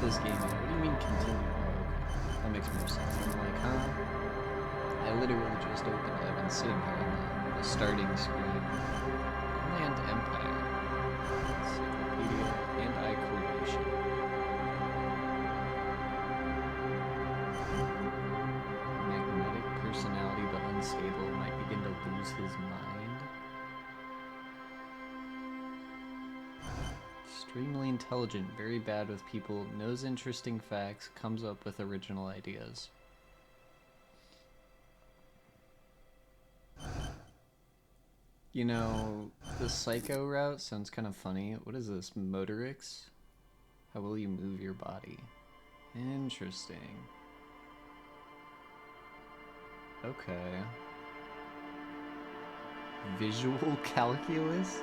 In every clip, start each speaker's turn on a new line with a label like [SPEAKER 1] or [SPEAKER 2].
[SPEAKER 1] this game yet. What do you mean continue? Oh, okay. That makes more sense. I'm like, huh? I literally just opened it. I've been sitting here on the starting screen. Inland Empire. Encyclopedia and I creation. Magnetic personality but unstable. Might begin to lose his mind. Extremely intelligent, very bad with people, knows interesting facts, comes up with original ideas. You know, the psycho route sounds kind of funny. What is this? Motorix? How will you move your body? Interesting. Okay. Visual calculus?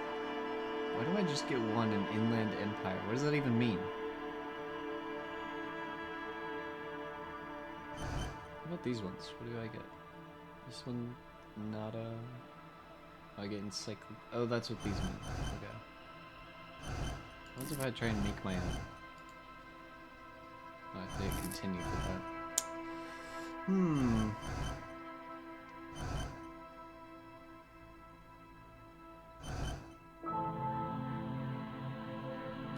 [SPEAKER 1] Why do I just get one in Inland Empire? What does that even mean? What about these ones? What do I get? This one, nada. Oh, I get encycl. Oh, that's what these mean. Okay. What if I try and make my own? Oh, I have to continue for that.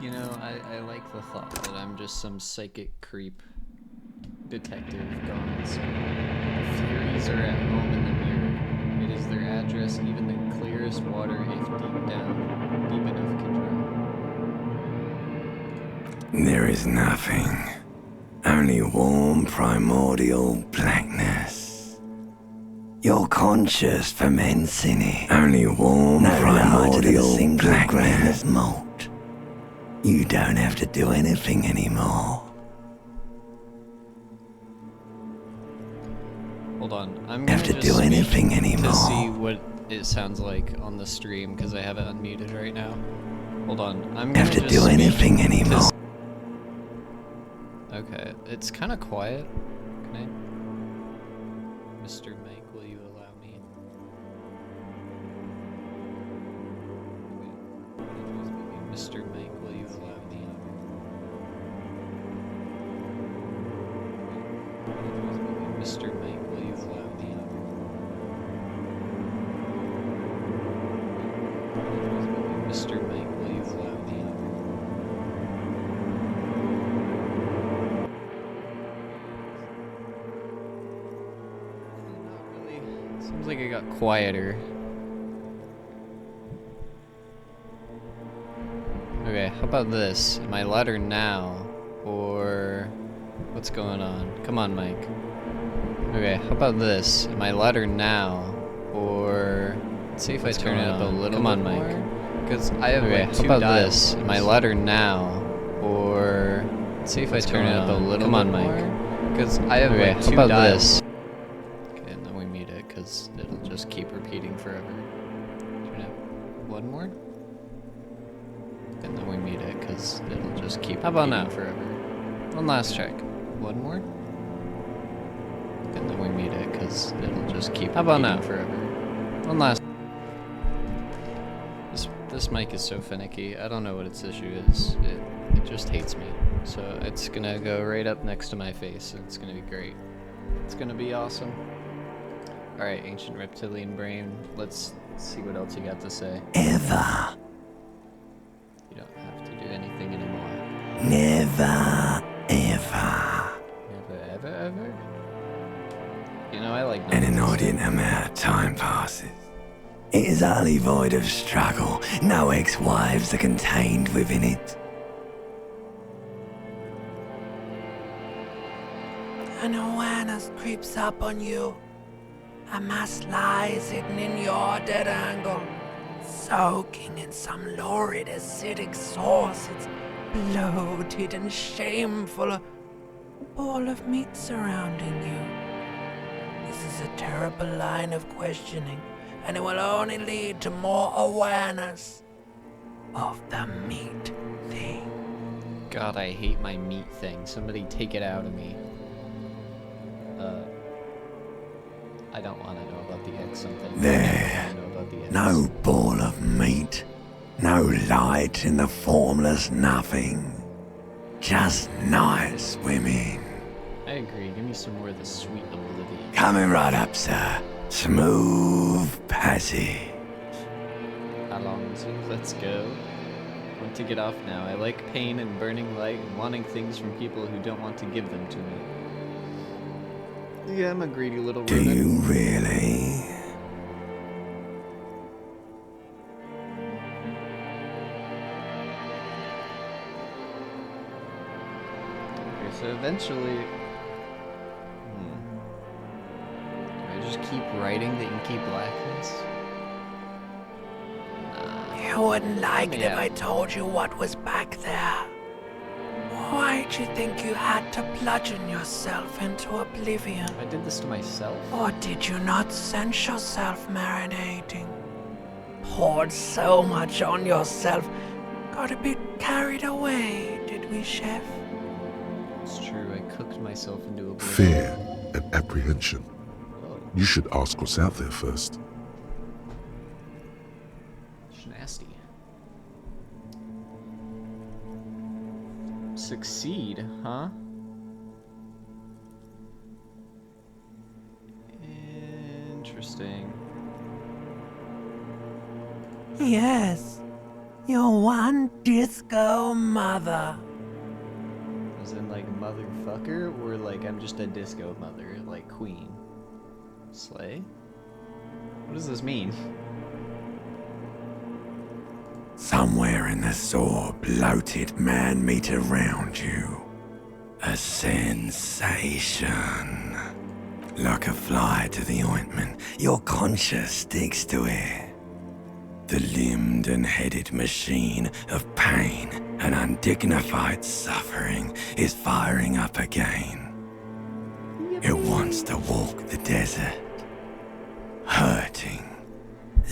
[SPEAKER 1] You know, I like the thought that I'm just some psychic creep detective gone insane. The Furies are at home in the mirror. It is their address, even the clearest water, if deep down, deep enough can drown.
[SPEAKER 2] There is nothing. Only warm primordial blackness. Your conscious ferments in it. Only warm primordial blackness. Malt. You don't have to do anything anymore.
[SPEAKER 1] Hold on, I'm gonna just
[SPEAKER 2] do anything anymore.
[SPEAKER 1] To see what it sounds like on the stream because I have it unmuted right now. Hold on, I'm gonna
[SPEAKER 2] have to do anything anymore.
[SPEAKER 1] Okay, it's kind of quiet. Can I, Mr. Mike? Will you allow me? Mr. Mike, will you allow me? Mr. Mike, will you allow me? Mr. Mike, will you allow me? Not really. Seems like it got quieter. Okay, how about this? Am I louder now? Or what's going on? Come on, Mike. Okay, how about this? Am I louder now? Or let's see if I turn it up a little Come on, Mike. Because I have like two dials. How about this? Am I louder now? Or let's see if I turn it up a little Come on, Mike. Because I have like two dials. How about this? Okay, and then we mute it because it'll just keep repeating forever. Turn it up one more. And then we mute it because it'll just keep How about now? Forever. One last check. One more. And then we mute it because it'll just keep How about now? Forever. One last. This mic is so finicky. I don't know what its issue is. It just hates me. So it's gonna go right up next to my face and it's gonna be great. It's gonna be awesome. Alright, ancient reptilian brain. Let's see what else you got to say.
[SPEAKER 2] Ever.
[SPEAKER 1] You don't have to do anything anymore.
[SPEAKER 2] Never, ever.
[SPEAKER 1] Never, ever? You know, I like
[SPEAKER 2] an inordinate amount of time passes. It is utterly void of struggle. No ex-wives are contained within it. An awareness creeps up on you. A mass lies hidden in your dead angle. Soaking in some lurid acidic sauce. It's bloated and shameful. A ball of meat surrounding you. This is a terrible line of questioning, and it will only lead to more awareness of the meat thing.
[SPEAKER 1] God, I hate my meat thing. Somebody take it out of me. I don't want to know about the egg something.
[SPEAKER 2] There, no ball of meat, no light in the formless nothing. just nice women.
[SPEAKER 1] I agree. Give me some more of the sweet oblivion.
[SPEAKER 2] Coming right up, sir. Smooth passage.
[SPEAKER 1] How long is it? Let's go. Want to get off now. I like pain and burning light and wanting things from people who don't want to give them to me. Yeah, I'm a greedy little
[SPEAKER 2] Do
[SPEAKER 1] rodent.
[SPEAKER 2] you really?
[SPEAKER 1] Okay, so eventually... Do I just keep writing the inky blackness?
[SPEAKER 2] You wouldn't like it if
[SPEAKER 1] Yeah.
[SPEAKER 2] I told you what was back there. Why'd you think you had to bludgeon yourself into oblivion?
[SPEAKER 1] I did this to myself.
[SPEAKER 2] Or did you not sense yourself marinating? Poured so much on yourself. Got a bit carried away, did we, Chef?
[SPEAKER 1] It's true, I cooked myself into oblivion.
[SPEAKER 3] Fear and apprehension.
[SPEAKER 1] Oh,
[SPEAKER 3] You should ask what's out there first.
[SPEAKER 1] it's nasty. Succeed, huh? Interesting.
[SPEAKER 2] Yes. Your one disco mother.
[SPEAKER 1] As in, like, motherfucker, or like I'm just a disco mother, like queen? Slay? What does this mean?
[SPEAKER 2] Somewhere in the sore, bloated man meat around you. A sensation. Like a fly to the ointment, your conscience sticks to it. The limbed and headed machine of pain and undignified suffering is firing up again. It wants to walk the desert, hurting,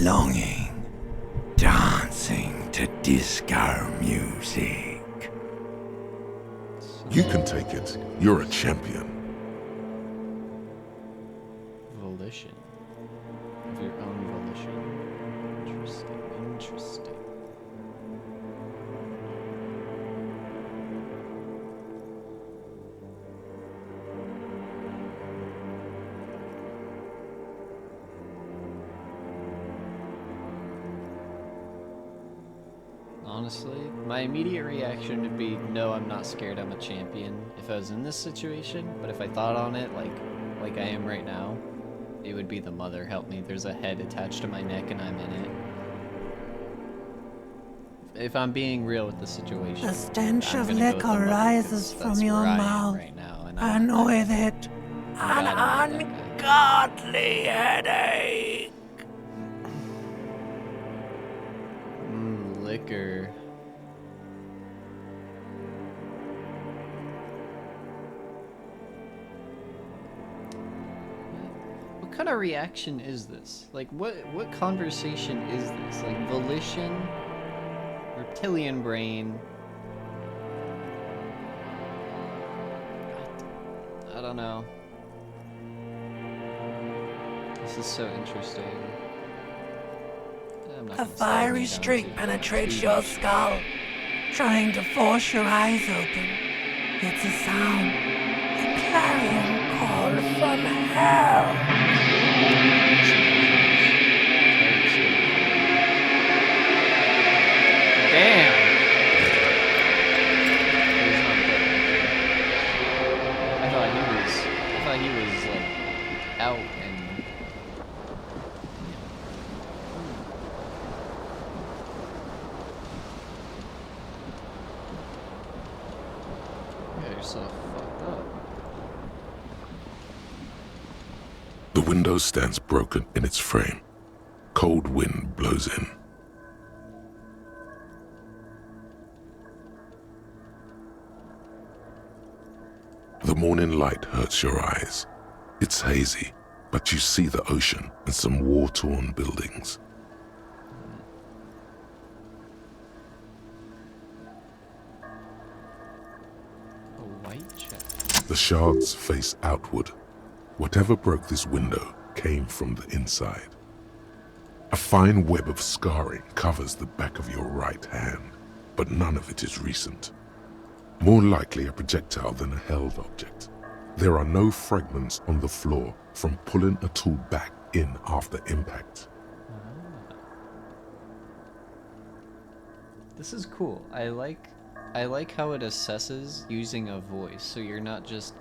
[SPEAKER 2] longing, dancing to disco music.
[SPEAKER 3] You can take it. You're a champion.
[SPEAKER 1] Volition. Of your own volition. Interesting, interesting. Honestly, my immediate reaction would be, no, I'm not scared, I'm a champion, if I was in this situation, but if I thought on it like I am right now, it would be the mother help me. There's a head attached to my neck and I'm in it. If I'm being real with the situation,
[SPEAKER 2] The stench
[SPEAKER 1] I'm
[SPEAKER 2] of
[SPEAKER 1] gonna go with the
[SPEAKER 2] liquor
[SPEAKER 1] mother, 'cause
[SPEAKER 2] rises from
[SPEAKER 1] that's
[SPEAKER 2] your
[SPEAKER 1] where I am
[SPEAKER 2] mouth,
[SPEAKER 1] right now, and
[SPEAKER 2] and with it,
[SPEAKER 1] I
[SPEAKER 2] an
[SPEAKER 1] don't want that
[SPEAKER 2] ungodly headache.
[SPEAKER 1] liquor. What kind of reaction is this? Like, what conversation is this? Like, volition? Reptilian brain? I don't know. This is so interesting. I'm not
[SPEAKER 2] A
[SPEAKER 1] gonna say
[SPEAKER 2] fiery
[SPEAKER 1] anything
[SPEAKER 2] streak
[SPEAKER 1] too
[SPEAKER 2] penetrates
[SPEAKER 1] much.
[SPEAKER 2] your skull, trying to force your eyes open. It's a sound, a clarion call from hell.
[SPEAKER 1] Damn! I thought he was like out and yeah, you're so fucked up.
[SPEAKER 3] The window stands broken in its frame. Cold wind blows in. The morning light hurts your eyes. It's hazy, but you see the ocean and some war-torn buildings.
[SPEAKER 1] A white check.
[SPEAKER 3] The shards face outward. Whatever broke this window came from the inside. A fine web of scarring covers the back of your right hand, but none of it is recent. more likely a projectile than a held object. There are no fragments on the floor from pulling a tool back in after impact.
[SPEAKER 1] This is cool. I like how it assesses using a voice, so you're not just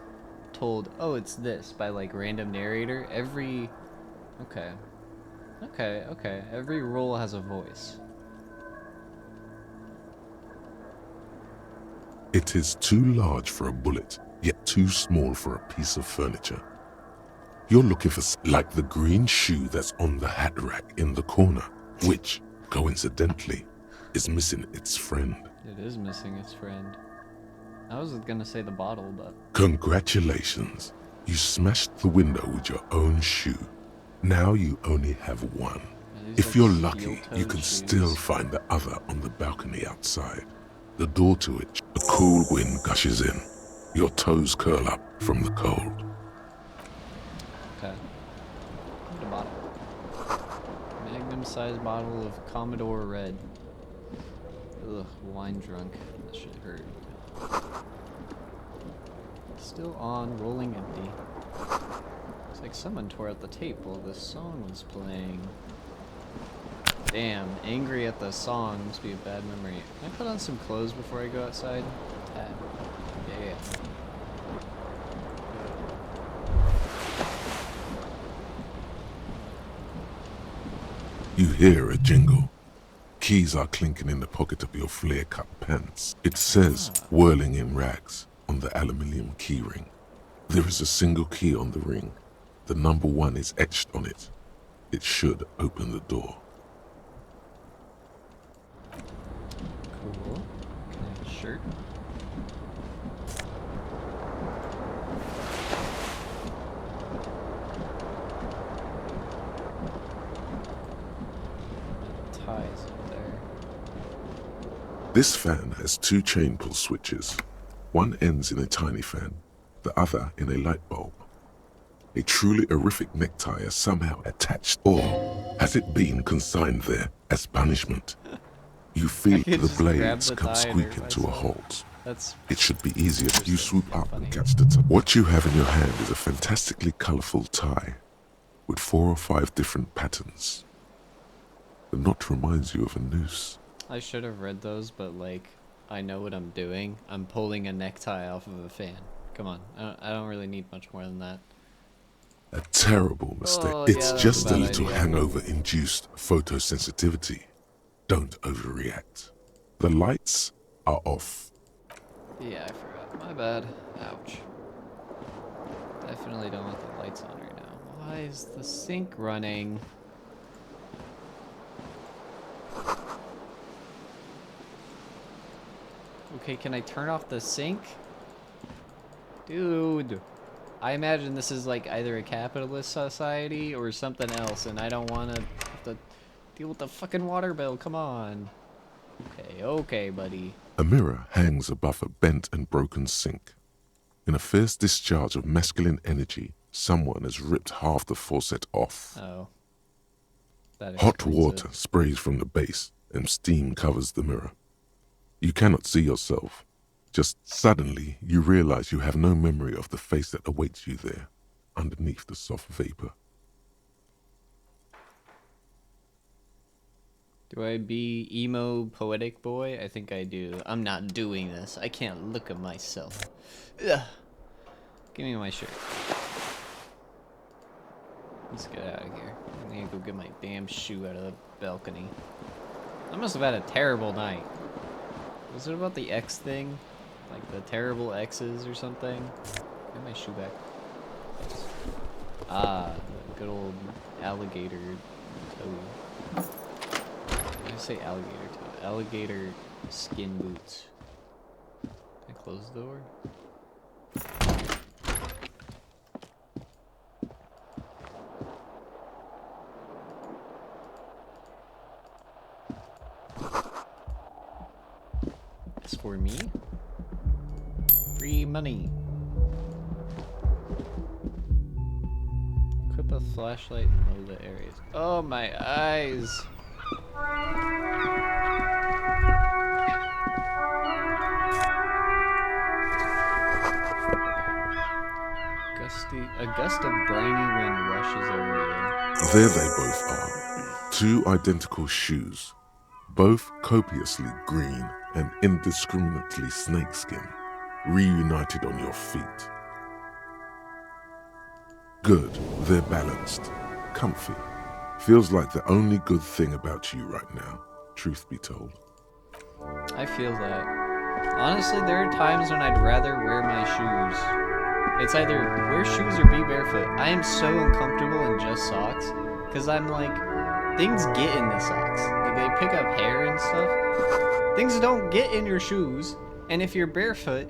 [SPEAKER 1] told, oh, it's this by like random narrator. Every every role has a voice.
[SPEAKER 3] It is too large for a bullet, yet too small for a piece of furniture. You're looking for like the green shoe that's on the hat rack in the corner, which, coincidentally, is missing its friend.
[SPEAKER 1] It is missing its friend. I was gonna say the bottle, but...
[SPEAKER 3] Congratulations. You smashed the window with your own shoe. Now you only have one. If
[SPEAKER 1] like
[SPEAKER 3] you're lucky,
[SPEAKER 1] steel-toed
[SPEAKER 3] you can
[SPEAKER 1] shoes.
[SPEAKER 3] still find the other on the balcony outside. The door to it, a cool wind gushes in. Your toes curl up from the cold.
[SPEAKER 1] Okay. Need a bottle. Magnum-sized bottle of Commodore Red. Ugh, wine drunk. That shit hurt. Still on, rolling empty. It's like someone tore out the tape while this song was playing. Damn, angry at the song must be a bad memory. Can I put on some clothes before I go outside? Yeah.
[SPEAKER 3] You hear a jingle. Keys are clinking in the pocket of your flare-cut pants. It says, whirling in rags, on the aluminium key ring. There is a single key on the ring. The number 1 is etched on it. It should open the door.
[SPEAKER 1] Cool. Okay, shirt. Ties up there.
[SPEAKER 3] This fan has 2 chain pull switches. One ends in a tiny fan, the other in a light bulb. A truly horrific necktie is somehow attached, or has it been consigned there as punishment? You feel
[SPEAKER 1] could
[SPEAKER 3] the
[SPEAKER 1] just grab
[SPEAKER 3] blades
[SPEAKER 1] the
[SPEAKER 3] come
[SPEAKER 1] tie and
[SPEAKER 3] squeaking
[SPEAKER 1] hurt
[SPEAKER 3] to a
[SPEAKER 1] myself.
[SPEAKER 3] halt.
[SPEAKER 1] That's
[SPEAKER 3] It should be easier if you swoop up
[SPEAKER 1] funny.
[SPEAKER 3] and catch the top. What you have in your hand is a fantastically colorful tie with 4 or 5 different patterns. The knot reminds you of a noose.
[SPEAKER 1] I should have read those, but like, I know what I'm doing. I'm pulling a necktie off of a fan. Come on, I don't really need much more than that.
[SPEAKER 3] A terrible mistake.
[SPEAKER 1] Oh,
[SPEAKER 3] It's
[SPEAKER 1] yeah, that's
[SPEAKER 3] just
[SPEAKER 1] a
[SPEAKER 3] a
[SPEAKER 1] bad
[SPEAKER 3] little
[SPEAKER 1] idea.
[SPEAKER 3] hangover-induced photosensitivity. Don't overreact. The lights are off.
[SPEAKER 1] Yeah, I forgot. My bad. Ouch. Definitely don't want the lights on right now. Why is the sink running? Okay, can I turn off the sink? Dude. I imagine this is like either a capitalist society or something else, and I don't want to have to deal with the fucking water bill. Come on. Okay, buddy.
[SPEAKER 3] A mirror hangs above a bent and broken sink. In a fierce discharge of masculine energy, someone has ripped half the faucet off.
[SPEAKER 1] Oh. That
[SPEAKER 3] Hot
[SPEAKER 1] explains
[SPEAKER 3] water
[SPEAKER 1] it.
[SPEAKER 3] sprays from the base, and steam covers the mirror. You cannot see yourself. Just suddenly, you realize you have no memory of the face that awaits you there, underneath the soft vapor.
[SPEAKER 1] Do I be emo poetic boy? I think I do. I'm not doing this. I can't look at myself. Ugh. Give me my shirt. Let's get out of here. I'm gonna go get my damn shoe out of the balcony. I must have had a terrible night. Was it about the X thing? Like the terrible X's or something? Get my shoe back. Ah, the good old alligator toe. I say alligator toe. Alligator skin boots. Can I close the door? It's for me. Free money. Equip a flashlight and load the areas. Oh, my eyes. A gust of briny wind rushes over you.
[SPEAKER 3] There they both are. Two identical shoes, both copiously green and indiscriminately snakeskin, reunited on your feet. Good, they're balanced, comfy. Feels like the only good thing about you right now, truth be told.
[SPEAKER 1] I feel that. Honestly, there are times when I'd rather wear my shoes. It's either wear shoes or be barefoot. I am so uncomfortable in just socks, because I'm like, things get in the socks. Like, they pick up hair and stuff. Things don't get in your shoes, and if you're barefoot,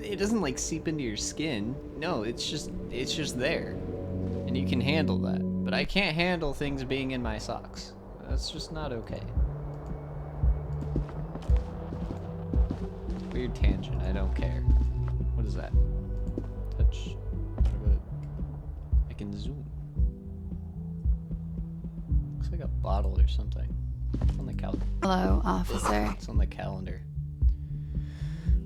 [SPEAKER 1] it doesn't like seep into your skin. No, it's just there. And you can handle that. But I can't handle things being in my socks. That's just not okay. Weird tangent, I don't care. What is that? Touch. I can zoom. Looks like a bottle or something. It's on the calendar.
[SPEAKER 4] Hello, officer.
[SPEAKER 1] It's on the calendar.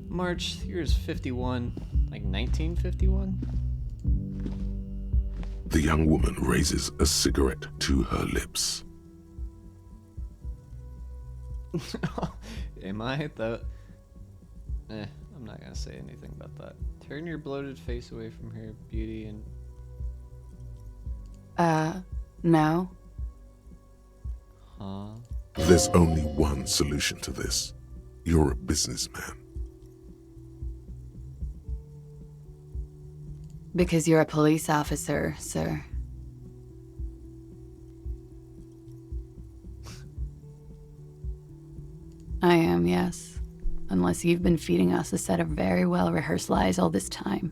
[SPEAKER 1] March, here's 51. Like 1951?
[SPEAKER 3] The young woman raises a cigarette to her lips.
[SPEAKER 1] Am I? I'm not gonna say anything about that. Turn your bloated face away from her, beauty, and...
[SPEAKER 4] No.
[SPEAKER 1] Huh?
[SPEAKER 3] There's only one solution to this. You're a businessman.
[SPEAKER 4] Because you're a police officer, sir. I am, yes. Unless you've been feeding us a set of very well-rehearsed lies all this time.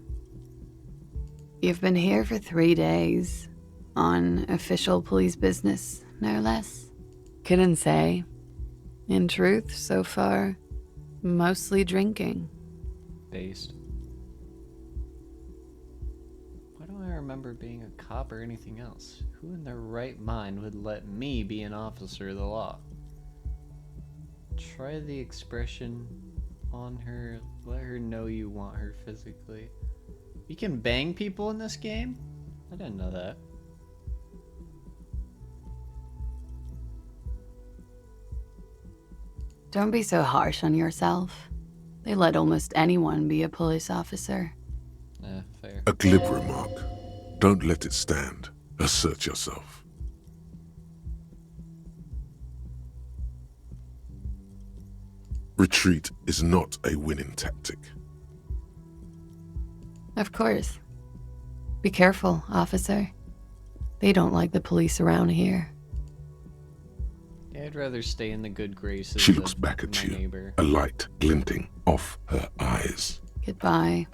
[SPEAKER 4] You've been here for 3 days. On official police business, no less. Couldn't say. In truth, so far, mostly drinking.
[SPEAKER 1] Based. Why don't I remember being a cop or anything else? Who in their right mind would let me be an officer of the law? Try the expression on her. Let her know you want her physically. You can bang people in this game? I didn't know that.
[SPEAKER 4] Don't be so harsh on yourself. They let almost anyone be a police officer.
[SPEAKER 1] Fair.
[SPEAKER 3] A glib remark. Don't let it stand. Assert yourself. Retreat is not a winning tactic.
[SPEAKER 4] Of course. Be careful, officer. They don't like the police around here.
[SPEAKER 1] Yeah, I'd rather stay in the good graces
[SPEAKER 3] She looks
[SPEAKER 1] of
[SPEAKER 3] back at
[SPEAKER 1] my
[SPEAKER 3] you,
[SPEAKER 1] neighbor.
[SPEAKER 3] a light glinting off her eyes.
[SPEAKER 4] Goodbye.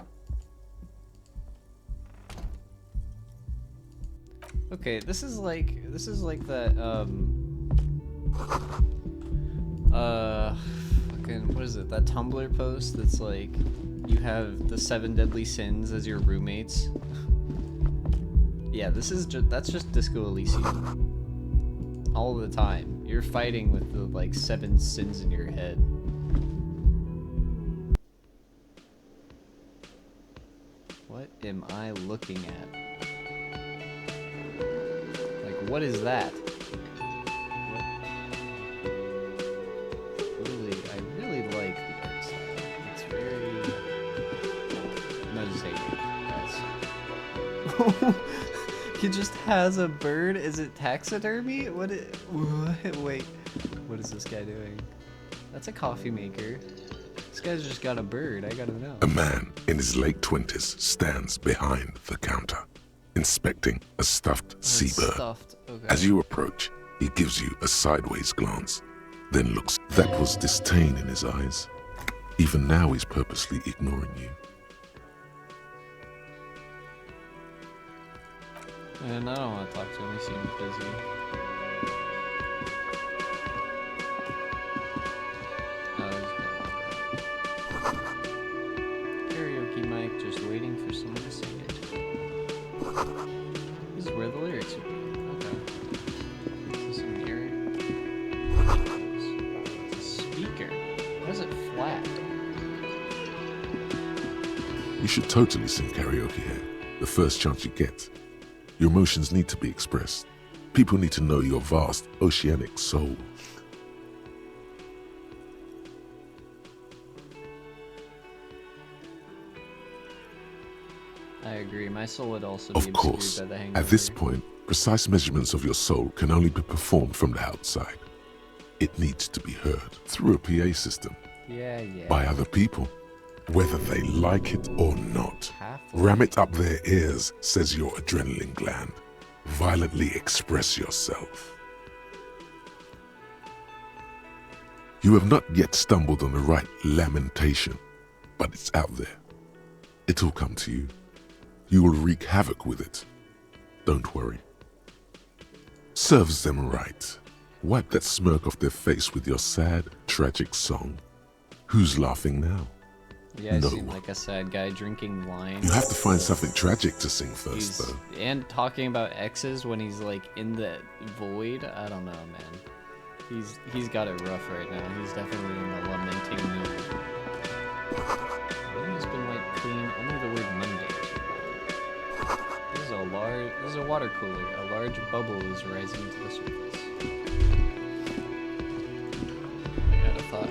[SPEAKER 1] Okay, this is like that fucking, what is it? That Tumblr post that's like you have the 7 deadly sins as your roommates. Yeah, that's just Disco Elysium. All the time. You're fighting with the like 7 sins in your head. What am I looking at? Like, what is that? What? I really like the art style. It's very... No, just hate it. He just has a bird? Is it taxidermy? What? Wait. What is this guy doing? That's a coffee maker. This guy's just got a bird. I gotta know.
[SPEAKER 3] A man in his late 20s stands behind the counter, inspecting a stuffed seabird.
[SPEAKER 1] Stuffed. Okay.
[SPEAKER 3] As you approach, he gives you a sideways glance, then looks. That was disdain in his eyes. Even now, he's purposely ignoring you.
[SPEAKER 1] And I don't want to talk to him. He seems busy. Oh, he's gonna karaoke mic, just waiting for someone to sing it. This is where the lyrics would be. Okay. Is this a mirror? It's a speaker. Why is it flat?
[SPEAKER 3] You should totally sing karaoke here. the first chance you get. Your emotions need to be expressed. People need to know your vast oceanic soul.
[SPEAKER 1] I agree. My soul would also
[SPEAKER 3] Of
[SPEAKER 1] be
[SPEAKER 3] course,
[SPEAKER 1] obscured by the hangover.
[SPEAKER 3] at this point, precise measurements of your soul can only be performed from the outside. It needs to be heard through a PA system
[SPEAKER 1] Yeah.
[SPEAKER 3] by other people, whether they like it or not.
[SPEAKER 1] Half-Life.
[SPEAKER 3] Ram it up their ears, says your adrenaline gland. Violently express yourself. You have not yet stumbled on the right lamentation, but it's out there. It'll come to you. You will wreak havoc with it. Don't worry. Serves them right. Wipe that smirk off their face with your sad, tragic song. Who's laughing now?
[SPEAKER 1] Yeah, I
[SPEAKER 3] No
[SPEAKER 1] seem
[SPEAKER 3] one.
[SPEAKER 1] like a sad guy drinking wine.
[SPEAKER 3] You have to find something tragic to sing first,
[SPEAKER 1] He's,
[SPEAKER 3] though.
[SPEAKER 1] and talking about exes when he's like in the void. I don't know, man. He's got it rough right now. He's definitely in the lamenting mood. Everything's been wiped clean. Only the word Monday. This is a water cooler. A large bubble is rising to the surface. I got a thought.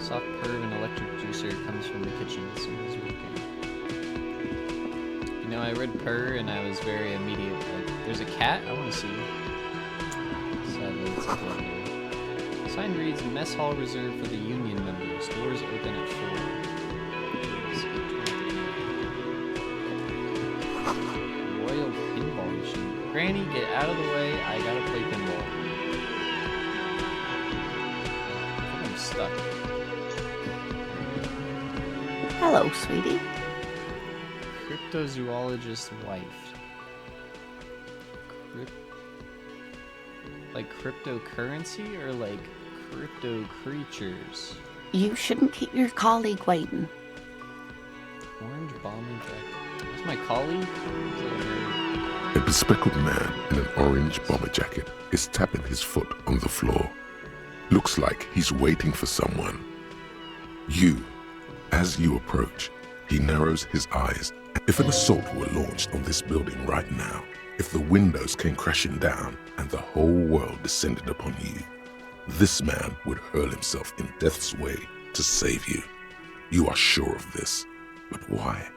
[SPEAKER 1] Soft purr of an electric juicer comes from the kitchen as soon as working. You know, I read purr and I was very immediate. Like, there's a cat? I want to see. Sadly, it's a dead name. Sign reads, Mess Hall reserved for the union members. Doors open at 4. Royal pinball machine. Granny, get out of the way. I gotta play pinball. I think I'm stuck.
[SPEAKER 4] Hello, sweetie.
[SPEAKER 1] Cryptozoologist's wife. Like cryptocurrency or like crypto creatures?
[SPEAKER 4] You shouldn't keep your colleague waiting.
[SPEAKER 1] Orange bombing jacket. That's my colleague?
[SPEAKER 3] A bespectacled man in an orange bomber jacket is tapping his foot on the floor. Looks like he's waiting for someone. As you approach, he narrows his eyes. If an assault were launched on this building right now, if the windows came crashing down and the whole world descended upon you, this man would hurl himself in death's way to save you. You are sure of this, but why?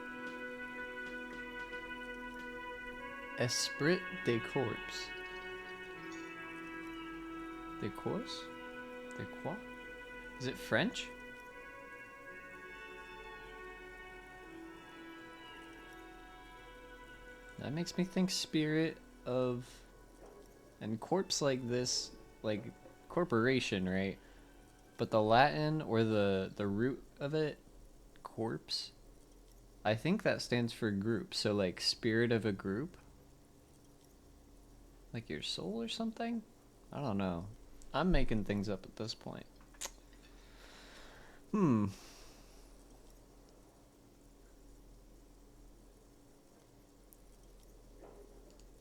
[SPEAKER 1] Esprit de corps. De corps? De quoi? Is it French? That makes me think spirit of... And corpse like this, like corporation, right? But the Latin or the root of it, corpse, I think that stands for group. So like spirit of a group? Like your soul or something? I don't know. I'm making things up at this point.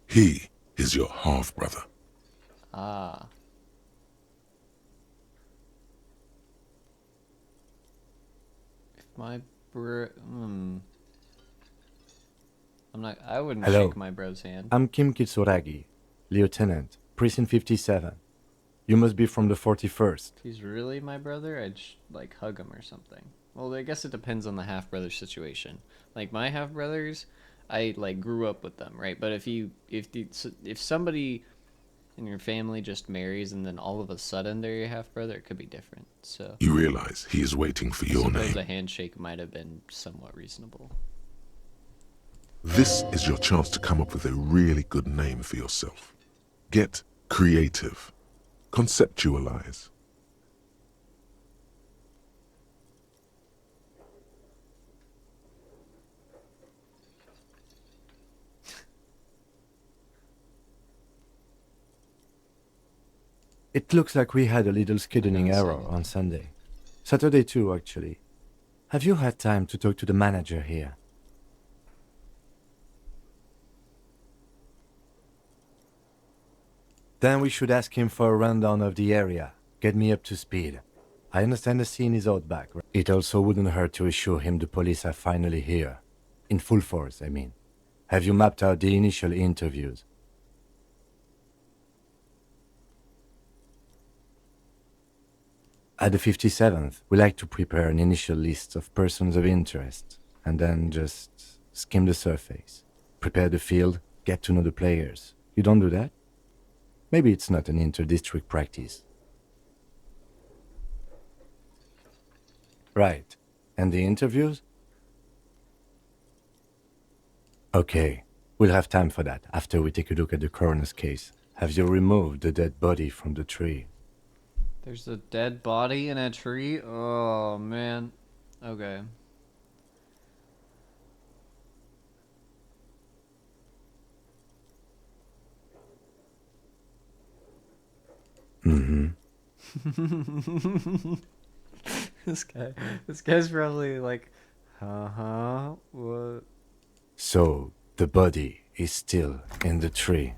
[SPEAKER 3] He is your half-brother.
[SPEAKER 1] Ah. If my I wouldn't
[SPEAKER 5] Hello.
[SPEAKER 1] shake my bro's hand.
[SPEAKER 5] I'm Kim Kitsuragi, Lieutenant, Precinct 57. You must be from the 41st.
[SPEAKER 1] If he's really my brother, I'd like hug him or something. Well, I guess it depends on the half-brother situation. Like my half-brothers, I like grew up with them, right? But if somebody in your family just marries and then all of a sudden they're your half-brother, it could be different. So
[SPEAKER 3] You realize he is waiting for
[SPEAKER 1] I
[SPEAKER 3] your
[SPEAKER 1] suppose
[SPEAKER 3] name.
[SPEAKER 1] a handshake might have been somewhat reasonable.
[SPEAKER 3] This is your chance to come up with a really good name for yourself. Get creative. Conceptualize.
[SPEAKER 5] It looks like we had a little scheduling
[SPEAKER 1] Yeah,
[SPEAKER 5] error
[SPEAKER 1] so-
[SPEAKER 5] on Sunday. Saturday too, actually. Have you had time to talk to the manager here? Then we should ask him for a rundown of the area. Get me up to speed. I understand the scene is out back. Right? It also wouldn't hurt to assure him the police are finally here. In full force, I mean. Have you mapped out the initial interviews? At the 57th, we like to prepare an initial list of persons of interest, and then just skim the surface. Prepare the field, get to know the players. You don't do that? Maybe it's not an inter-district practice. Right. And the interviews? Okay, we'll have time for that after we take a look at the coroner's case. Have you removed the dead body from the tree?
[SPEAKER 1] There's a dead body in a tree? Oh, man. Okay.
[SPEAKER 5] Mm-hmm.
[SPEAKER 1] This guy's probably like, what?
[SPEAKER 5] So, the body is still in the tree.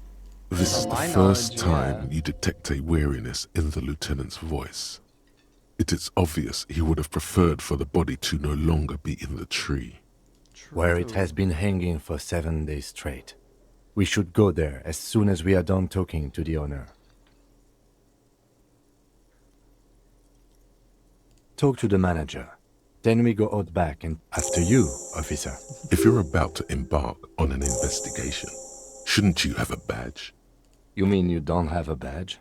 [SPEAKER 3] This is the
[SPEAKER 1] my
[SPEAKER 3] first
[SPEAKER 1] knowledge,
[SPEAKER 3] time
[SPEAKER 1] yeah.
[SPEAKER 3] you detect a weariness in the lieutenant's voice. It is obvious he would have preferred for the body to no longer be in the tree.
[SPEAKER 5] Where it has been hanging for 7 days straight. We should go there as soon as we are done talking to the owner. Talk to the manager. Then we go out back and after you, officer.
[SPEAKER 3] If you're about to embark on an investigation, shouldn't you have a badge?
[SPEAKER 5] You mean you don't have a badge?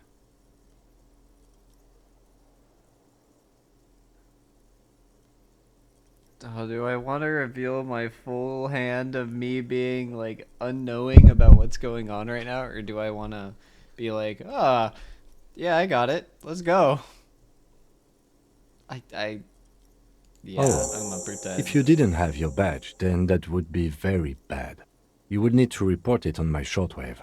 [SPEAKER 1] Oh, do I want to reveal my full hand of me being like unknowing about what's going on right now, or do I want to be like, yeah, I got it. Let's go. Yeah, I'm gonna pretend.
[SPEAKER 5] If you didn't have your badge, then that would be very bad. You would need to report it on my shortwave.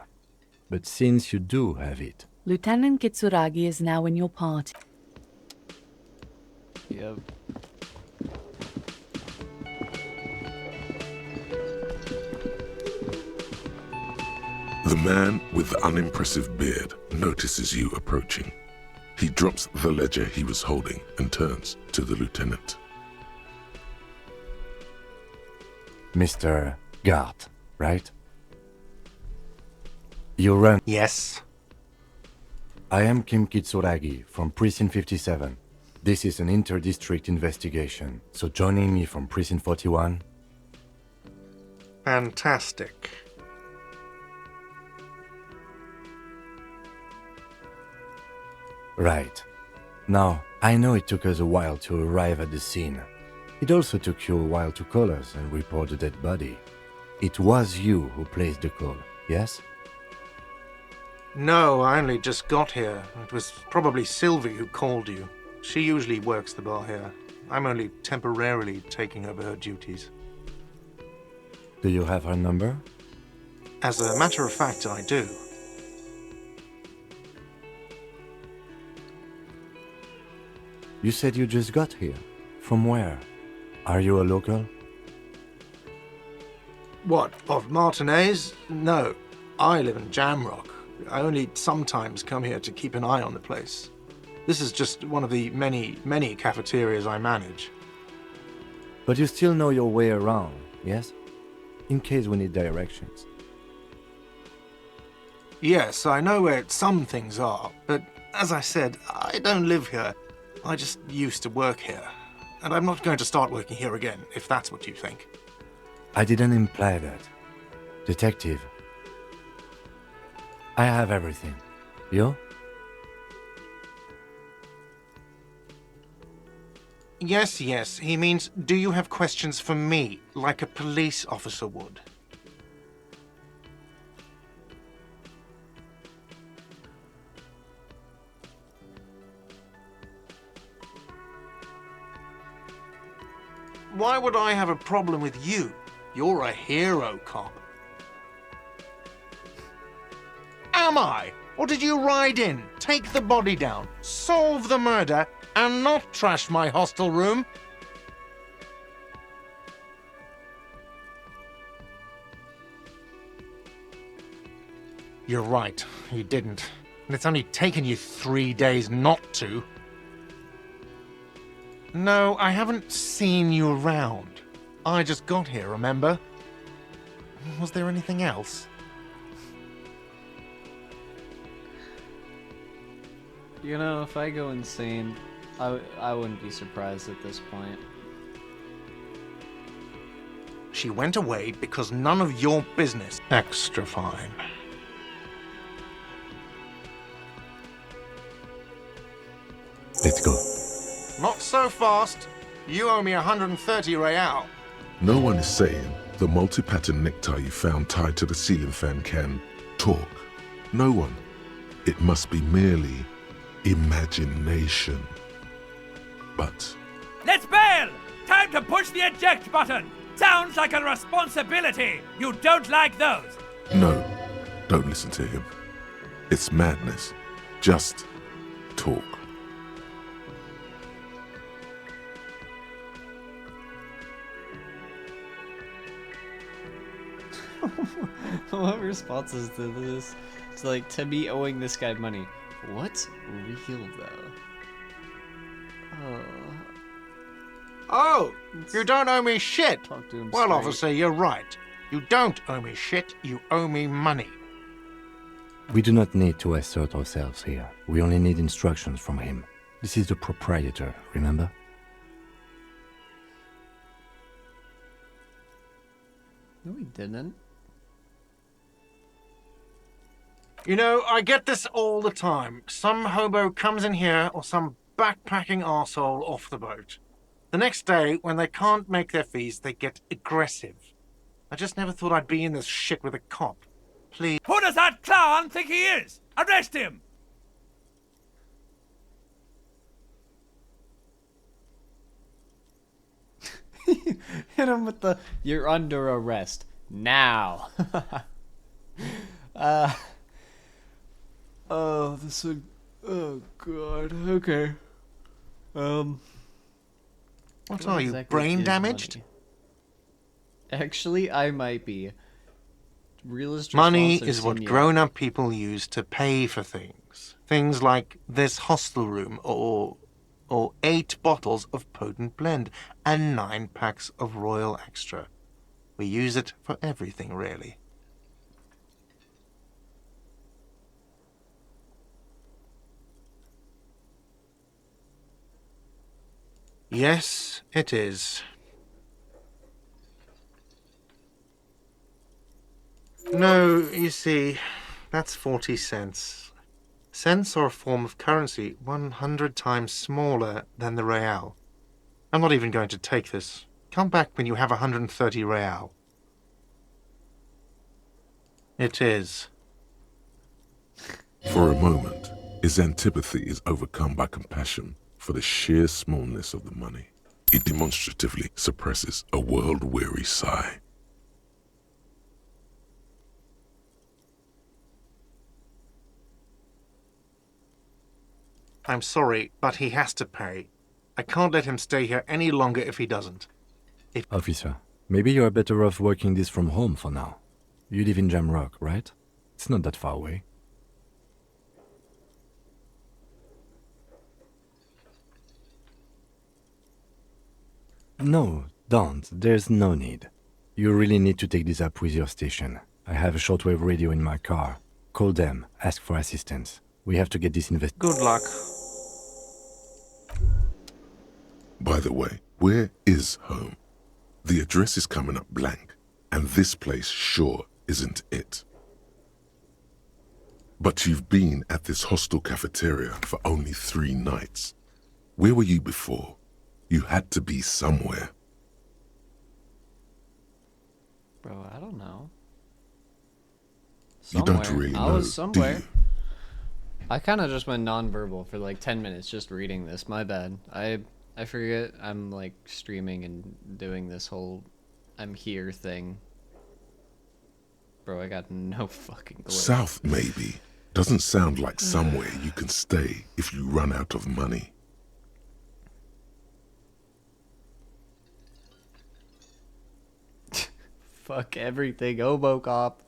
[SPEAKER 5] But since you do have it...
[SPEAKER 6] Lieutenant Kitsuragi is now in your party.
[SPEAKER 1] Yep.
[SPEAKER 3] The man with the unimpressive beard notices you approaching. He drops the ledger he was holding and turns to the lieutenant.
[SPEAKER 5] Mr. Gart, right? You run...
[SPEAKER 7] Yes.
[SPEAKER 5] I am Kim Kitsuragi from Precinct 57. This is an inter-district investigation, so joining me from Precinct 41...
[SPEAKER 7] Fantastic.
[SPEAKER 5] Right. Now, I know it took us a while to arrive at the scene. It also took you a while to call us and report the dead body. It was you who placed the call, yes?
[SPEAKER 7] No, I only just got here. It was probably Sylvie who called you. She usually works the bar here. I'm only temporarily taking over her duties.
[SPEAKER 5] Do you have her number?
[SPEAKER 7] As a matter of fact, I do.
[SPEAKER 5] You said you just got here. From where? Are you a local?
[SPEAKER 7] What, of Martinez? No, I live in Jamrock. I only sometimes come here to keep an eye on the place. This is just one of the many cafeterias I manage.
[SPEAKER 5] But you still know your way around, yes? In case we need directions.
[SPEAKER 7] Yes, I know where some things are, but as I said, I don't live here. I just used to work here. And I'm not going to start working here again, if that's what you think.
[SPEAKER 5] I didn't imply that. Detective. I have everything. You?
[SPEAKER 7] Yes, he means, do you have questions for me, like a police officer would? Why would I have a problem with you? You're a hero cop. Am I? Or did you ride in, take the body down, solve the murder, and not trash my hostel room? You're right, you didn't. And it's only taken you 3 days not to. No, I haven't seen you around. I just got here, remember? Was there anything else?
[SPEAKER 1] You know, if I go insane, I wouldn't be surprised at this point.
[SPEAKER 7] She went away because none of your business. Extra fine.
[SPEAKER 5] Let's go.
[SPEAKER 7] Not so fast. You owe me 130 real.
[SPEAKER 3] No one is saying the multi-pattern necktie you found tied to the ceiling fan can talk. No one. It must be merely imagination. But
[SPEAKER 8] Let's bail! Time to push the eject button! Sounds like a responsibility! You don't like those!
[SPEAKER 3] no, don't listen to him. It's madness. Just talk.
[SPEAKER 1] What responses to this? It's like, to me owing this guy money. What's real, though?
[SPEAKER 7] Oh, you don't owe me shit.
[SPEAKER 1] Talk to him
[SPEAKER 7] Well,
[SPEAKER 1] straight.
[SPEAKER 7] officer, you're right. You don't owe me shit, you owe me money.
[SPEAKER 5] We do not need to assert ourselves here. We only need instructions from him. This is the proprietor, remember?
[SPEAKER 1] No, he didn't.
[SPEAKER 7] You know, I get this all the time. Some hobo comes in here or some backpacking arsehole off the boat. The next day, when they can't make their fees, they get aggressive. I just never thought I'd be in this shit with a cop. Please.
[SPEAKER 8] Who does that clown think he is? Arrest him!
[SPEAKER 1] Hit him with the, you're under arrest. Now. Oh, this would, oh god, okay.
[SPEAKER 7] What are you, brain damaged?
[SPEAKER 1] Actually, I might be. Realist
[SPEAKER 7] Money
[SPEAKER 1] response, I've
[SPEAKER 7] is what
[SPEAKER 1] seen, yeah.
[SPEAKER 7] grown-up people use to pay for things. Things like this hostel room or 8 bottles of potent blend and 9 packs of Royal Extra. We use it for everything, really. Yes, it is. No, you see, that's 40 cents. Cents are a form of currency 100 times smaller than the real. I'm not even going to take this. Come back when you have 130 real. It is.
[SPEAKER 3] For a moment, his antipathy is overcome by compassion for the sheer smallness of the money. It demonstratively suppresses a world-weary sigh.
[SPEAKER 7] I'm sorry, but he has to pay. I can't let him stay here any longer if he doesn't.
[SPEAKER 5] Officer, maybe you are better off working this from home for now. You live in Jamrock, right? It's not that far away. No, don't. There's no need. You really need to take this up with your station. I have a shortwave radio in my car. Call them, ask for assistance. We have to get this
[SPEAKER 7] Good luck.
[SPEAKER 3] By the way, where is home? The address is coming up blank, and this place sure isn't it. But you've been at this hostel cafeteria for only 3 nights. Where were you before? You had to be somewhere.
[SPEAKER 1] Bro, I don't know.
[SPEAKER 3] You don't
[SPEAKER 1] Somewhere.
[SPEAKER 3] really
[SPEAKER 1] I
[SPEAKER 3] know,
[SPEAKER 1] was
[SPEAKER 3] do
[SPEAKER 1] somewhere.
[SPEAKER 3] you?
[SPEAKER 1] I kind of just went non-verbal for like 10 minutes just reading this. My bad. I forget I'm like streaming and doing this whole I'm here thing. Bro, I got no fucking clue.
[SPEAKER 3] South, maybe. Doesn't sound like somewhere you can stay if you run out of money.
[SPEAKER 1] Fuck everything, hobo cop.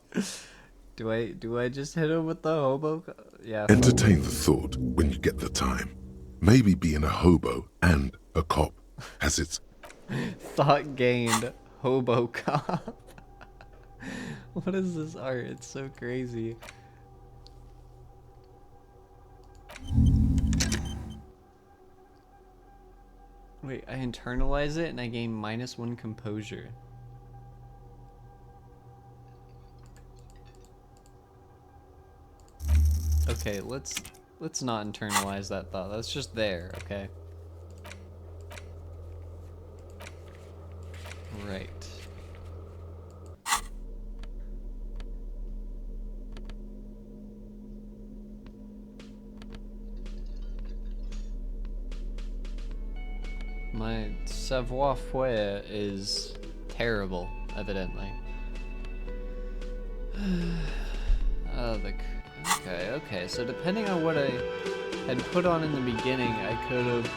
[SPEAKER 1] Do I just hit him with the hobo cop? Yeah.
[SPEAKER 3] Entertain the thought when you get the time. Maybe being a hobo and a cop has its
[SPEAKER 1] Thought gained, hobo cop. What is this art? It's so crazy. Wait, I internalize it and I gain -1 composure. Okay, let's not internalize that thought. That's just there, okay? Right. My savoir-faire is terrible, evidently. Okay, so depending on what I had put on in the beginning, I could have...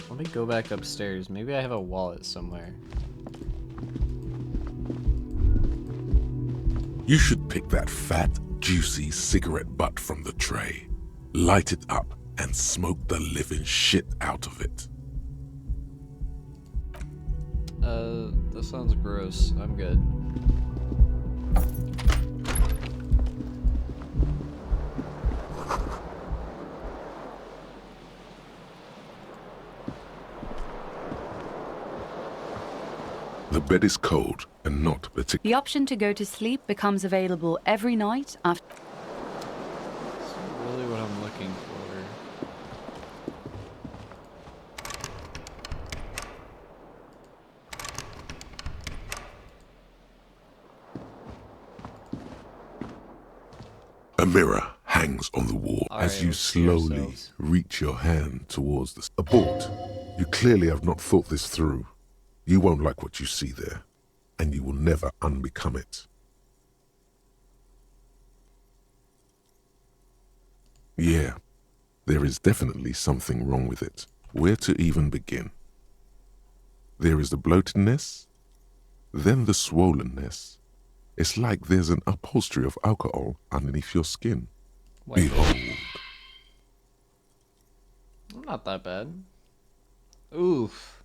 [SPEAKER 1] let me go back upstairs. Maybe I have a wallet somewhere.
[SPEAKER 3] You should pick that fat, juicy cigarette butt from the tray, light it up, and smoke the living shit out of it.
[SPEAKER 1] That sounds gross. I'm good.
[SPEAKER 3] The bed is cold and not particularly.
[SPEAKER 6] The option to go to sleep becomes available every night after.
[SPEAKER 1] That's really what I'm looking for.
[SPEAKER 3] A mirror hangs on the wall
[SPEAKER 1] Alright,
[SPEAKER 3] as you
[SPEAKER 1] let's see
[SPEAKER 3] slowly
[SPEAKER 1] ourselves.
[SPEAKER 3] reach your hand towards the abort. You clearly have not thought this through. You won't like what you see there, and you will never unbecome it. Yeah, there is definitely something wrong with it. Where to even begin? There is the bloatedness, then the swollenness. It's like there's an upholstery of alcohol underneath your skin.
[SPEAKER 1] Wait,
[SPEAKER 3] Behold.
[SPEAKER 1] not that bad. Oof.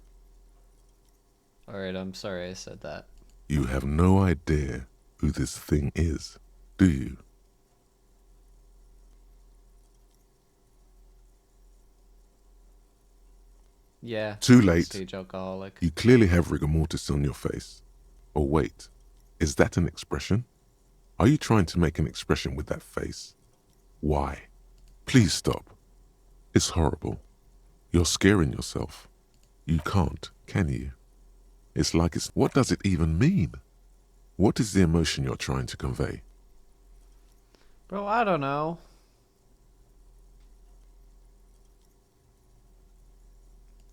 [SPEAKER 1] Alright, I'm sorry I said that.
[SPEAKER 3] You have no idea who this thing is, do you?
[SPEAKER 1] Yeah.
[SPEAKER 3] Too late.
[SPEAKER 1] Stage alcoholic.
[SPEAKER 3] You clearly have rigor mortis on your face. Oh wait, is that an expression? Are you trying to make an expression with that face? Why? Please stop. It's horrible. You're scaring yourself. You can't, can you? It's like it's... What does it even mean? What is the emotion you're trying to convey?
[SPEAKER 1] Bro, I don't know.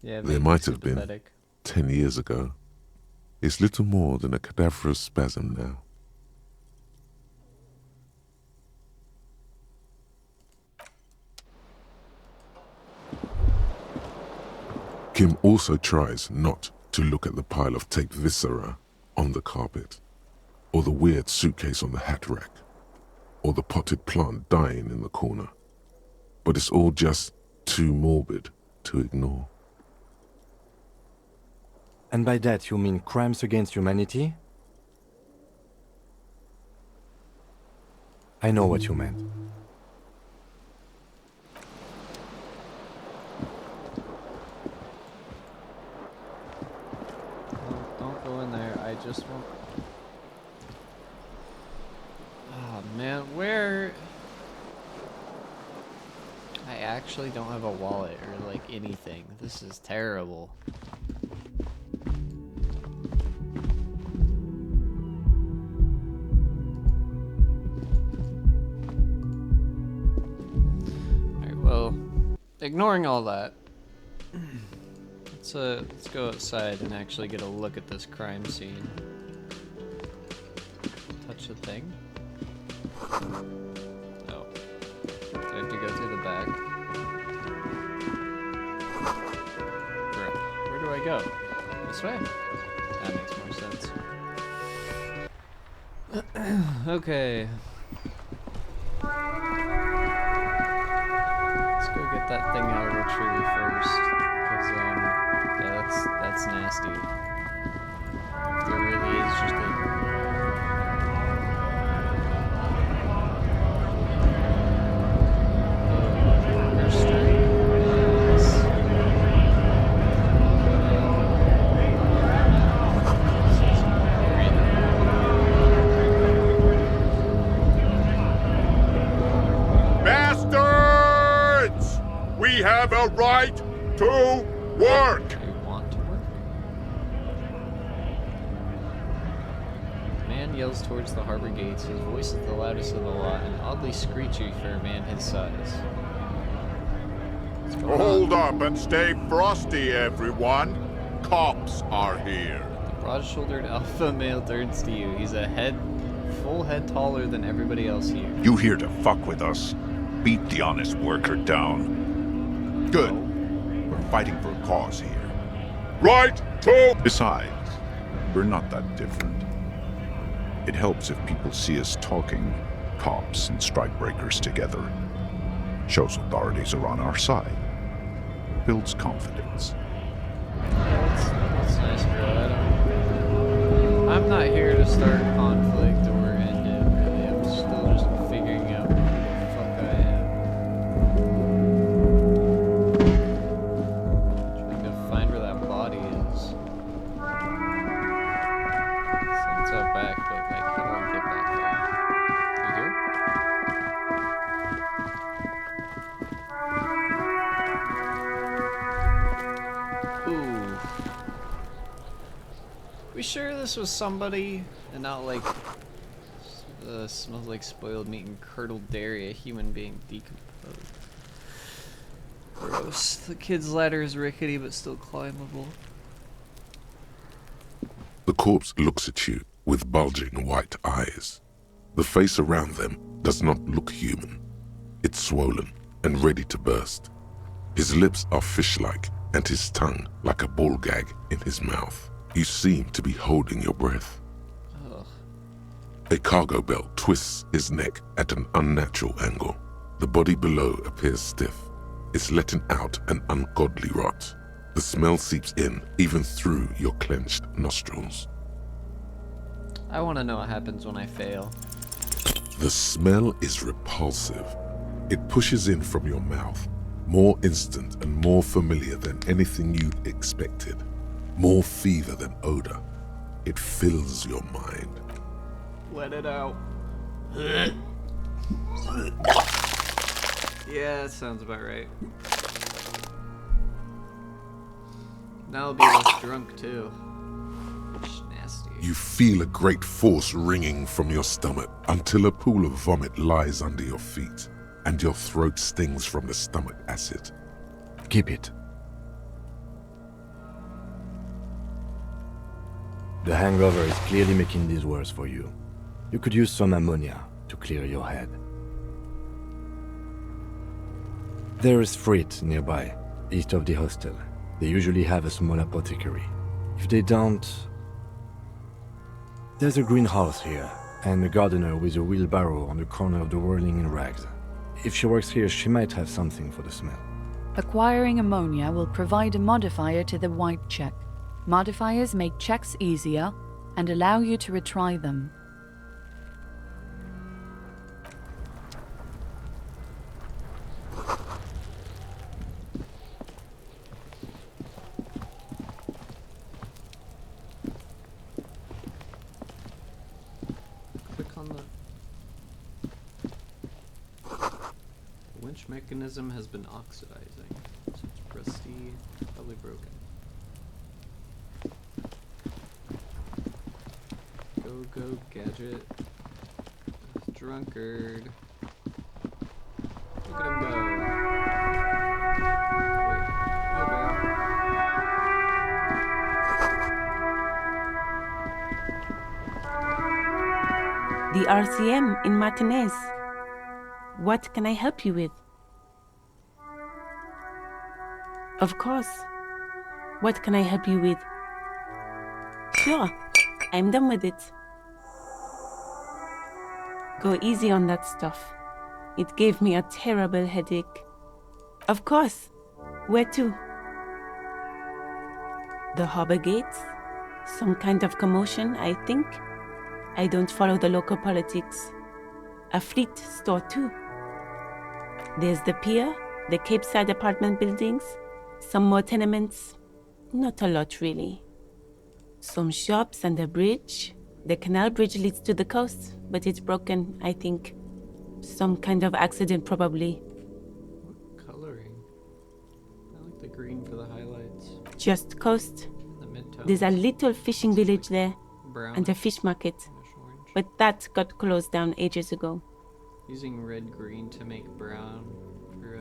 [SPEAKER 1] Yeah,
[SPEAKER 3] There
[SPEAKER 1] maybe
[SPEAKER 3] might have been
[SPEAKER 1] sympathetic.
[SPEAKER 3] 10 years ago. It's little more than a cadaverous spasm now. Kim also tries not to look at the pile of taped viscera on the carpet, or the weird suitcase on the hat rack, or the potted plant dying in the corner. But it's all just too morbid to ignore.
[SPEAKER 5] And by that you mean crimes against humanity? I know what you meant.
[SPEAKER 1] Don't go in there. I just want... Oh, man, where... I actually don't have a wallet or, like, anything. This is terrible. Alright, well, ignoring all that, let's go outside and actually get a look at this crime scene. Touch the thing. Oh. Do I have to go through the back? Where do I go? This way? That makes more sense. Okay. Let's go get that thing out of the tree first. Cause, yeah, that's nasty. If there really is just a...
[SPEAKER 9] Bastards! We have a right to work!
[SPEAKER 1] I want to work. The man yells towards the harbor gates. His voice is the loudest of the lot and oddly screechy for a man his size. What's going
[SPEAKER 9] Hold
[SPEAKER 1] on?
[SPEAKER 9] up and stay frosty, everyone. Cops are here.
[SPEAKER 1] The broad-shouldered alpha male turns to you. He's a full head taller than everybody else here.
[SPEAKER 9] You here to fuck with us? Beat the honest worker down. Good. We're fighting for a cause here. Right to... Besides, we're not that different. It helps if people see us talking, cops and strikebreakers together. Shows authorities are on our side. Builds confidence.
[SPEAKER 1] That's nice, bro. I'm not here to start conflict or end it, really. I'm still just figuring out who the fuck I am. Trying to find where that body is. Someone's out back, but like, how do I get back there? You here? Ooh. We sure this was somebody and not like smells like spoiled meat and curdled dairy, a human being decomposed. Gross. The kid's ladder is rickety but still climbable.
[SPEAKER 3] The corpse looks at you with bulging white eyes. The face around them does not look human. It's swollen and ready to burst. His lips are fish-like and his tongue like a ball gag in his mouth. You seem to be holding your breath.
[SPEAKER 1] Ugh.
[SPEAKER 3] A cargo belt twists his neck at an unnatural angle. The body below appears stiff. It's letting out an ungodly rot. The smell seeps in even through your clenched nostrils.
[SPEAKER 1] I want to know what happens when I fail.
[SPEAKER 3] The smell is repulsive. It pushes in from your mouth, more instant and more familiar than anything you'd expected. More fever than odor. It fills your mind.
[SPEAKER 1] Let it out. Yeah, that sounds about right. Now I'll be less drunk too. It's nasty.
[SPEAKER 3] You feel a great force ringing from your stomach until a pool of vomit lies under your feet and your throat stings from the stomach acid.
[SPEAKER 5] Keep it. The hangover is clearly making this worse for you. You could use some ammonia to clear your head. There is Frit nearby, east of the hostel. They usually have a small apothecary. If they don't... There's a greenhouse here, and a gardener with a wheelbarrow on the corner of the whirling in rags. If she works here, she might have something for the smell.
[SPEAKER 6] Acquiring ammonia will provide a modifier to the wipe check. Modifiers make checks easier and allow you to retry them.
[SPEAKER 1] Click on the winch mechanism has been oxidizing. So it's rusty, probably broken. Go, gadget. Drunkard. Look at him go. Wait,
[SPEAKER 10] The RCM in Martinez. What can I help you with? Of course. What can I help you with? Sure, I'm done with it. Go easy on that stuff. It gave me a terrible headache. Of course. Where to? The harbor gates? Some kind of commotion, I think. I don't follow the local politics. A fleet store too. There's the pier, the Capeside apartment buildings, some more tenements. Not a lot, really. Some shops and a bridge. The canal bridge leads to the coast, but it's broken, I think. Some kind of accident, probably.
[SPEAKER 1] What coloring? I like the green for the highlights.
[SPEAKER 10] Just coast.
[SPEAKER 1] The mid-tone.
[SPEAKER 10] There's a little fishing village there,
[SPEAKER 1] Brown.
[SPEAKER 10] and a fish market.
[SPEAKER 1] Orange.
[SPEAKER 10] But that got closed down ages ago.
[SPEAKER 1] Using red-green to make brown for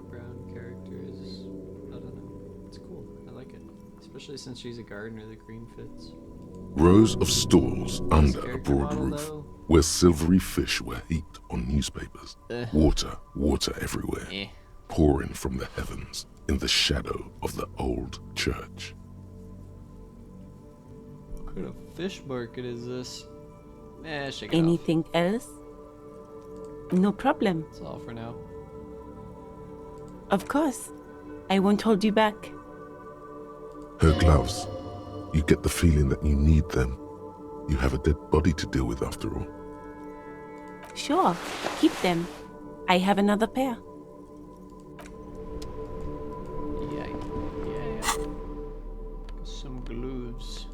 [SPEAKER 1] brown characters. I don't know. It's cool. I like it. Especially since she's a gardener, the green fits.
[SPEAKER 3] Rows of stalls under a
[SPEAKER 1] character
[SPEAKER 3] broad
[SPEAKER 1] model,
[SPEAKER 3] roof,
[SPEAKER 1] though?
[SPEAKER 3] where silvery fish were heaped on newspapers. Water everywhere, pouring from the heavens in the shadow of the old church.
[SPEAKER 1] What kind of fish market is this? Shake it
[SPEAKER 10] Anything else? No problem.
[SPEAKER 1] That's all for now.
[SPEAKER 10] Of course. I won't hold you back.
[SPEAKER 3] Her gloves. You get the feeling that you need them. You have a dead body to deal with after all.
[SPEAKER 10] Sure, keep them. I have another pair.
[SPEAKER 1] Yeah. Some gloves.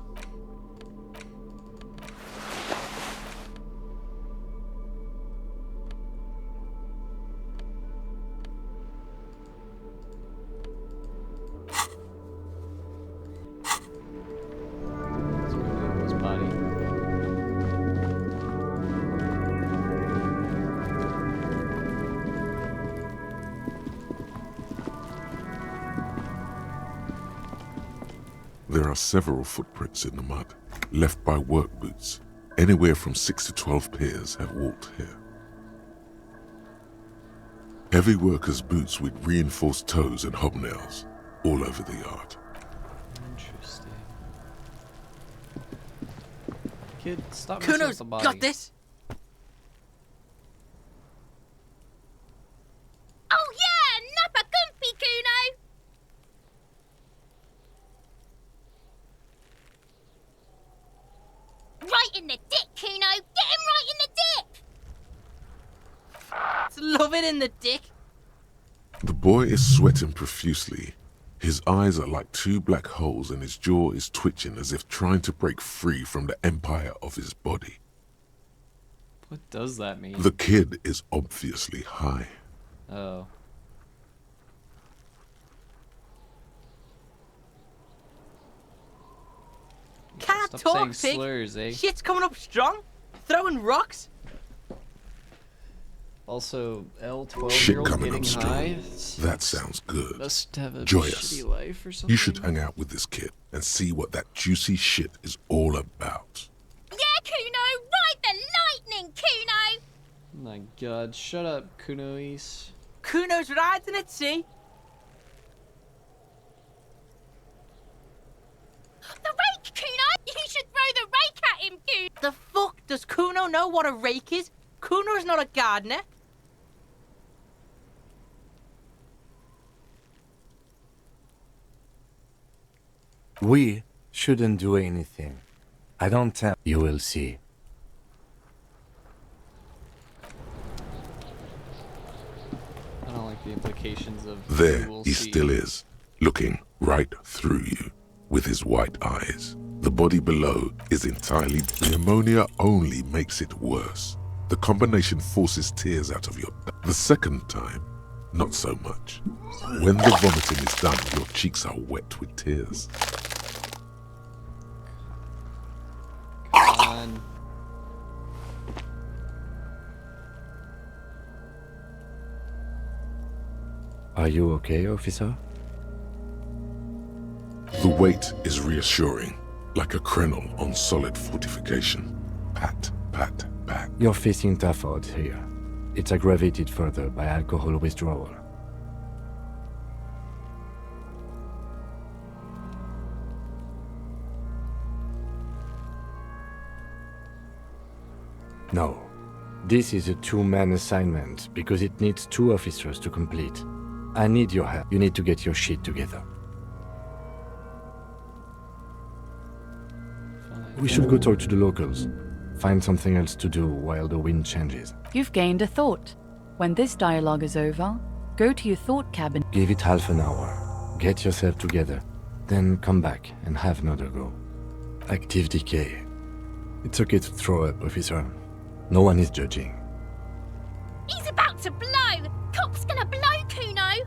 [SPEAKER 1] Let's go to his body.
[SPEAKER 3] There are several footprints in the mud, left by work boots. Anywhere from 6 to 12 pairs have walked here. Heavy workers' boots with reinforced toes and hobnails all over the yard.
[SPEAKER 1] Interesting. Kid, stop messing with
[SPEAKER 11] Kuno's
[SPEAKER 1] the body.
[SPEAKER 11] got this!
[SPEAKER 12] Oh yeah! Nappa Gumpy, Kuno! Right in the dick, Kuno! Get him right in the dick!
[SPEAKER 11] Love it in the dick!
[SPEAKER 3] The boy is sweating profusely. His eyes are like two black holes and his jaw is twitching as if trying to break free from the empire of his body.
[SPEAKER 1] What does that mean?
[SPEAKER 3] The kid is obviously high.
[SPEAKER 1] Oh.
[SPEAKER 11] Can't
[SPEAKER 1] Stop
[SPEAKER 11] talk,
[SPEAKER 1] saying
[SPEAKER 11] pig!
[SPEAKER 1] slurs, eh?
[SPEAKER 11] Shit's coming up strong! Throwing rocks!
[SPEAKER 1] Also,
[SPEAKER 3] Shit
[SPEAKER 1] L12-year-old
[SPEAKER 3] coming
[SPEAKER 1] getting
[SPEAKER 3] up strong.
[SPEAKER 1] high?
[SPEAKER 3] That sounds good.
[SPEAKER 1] Must have a
[SPEAKER 3] Joyous.
[SPEAKER 1] shitty life or something.
[SPEAKER 3] You should hang out with this kid and see what that juicy shit is all about.
[SPEAKER 12] Yeah, Kuno! Ride the lightning, Kuno!
[SPEAKER 1] Oh my god, shut up, Kunois.
[SPEAKER 11] Kuno's riding at sea!
[SPEAKER 12] The rake, Kuno! You should throw the rake at him, Kuno!
[SPEAKER 11] The fuck does Kuno know what a rake is? Kuno's not a gardener!
[SPEAKER 5] We shouldn't do anything. I don't tell. You will see.
[SPEAKER 1] I don't like the implications of
[SPEAKER 3] There
[SPEAKER 1] you will
[SPEAKER 3] he
[SPEAKER 1] see.
[SPEAKER 3] still is, looking right through you with his white eyes. The body below is entirely... The ammonia only makes it worse. The combination forces tears out of your... The second time, not so much. When the vomiting is done, your cheeks are wet with tears.
[SPEAKER 1] Come on.
[SPEAKER 5] Are you okay, officer?
[SPEAKER 3] The weight is reassuring, like a crenel on solid fortification. Pat, pat, pat.
[SPEAKER 5] You're facing tough odds here. It's aggravated further by alcohol withdrawal. No. This is a two-man assignment because it needs 2 officers to complete. I need your help. You need to get your shit together. We should go talk to the locals. Find something else to do while the wind changes.
[SPEAKER 6] You've gained a thought. When this dialogue is over, go to your thought cabin.
[SPEAKER 5] Give it half an hour. Get yourself together. Then come back and have another go. Active decay. It's okay to throw up, officer. No one is judging.
[SPEAKER 12] He's about to blow! Cop's gonna blow, Kuno!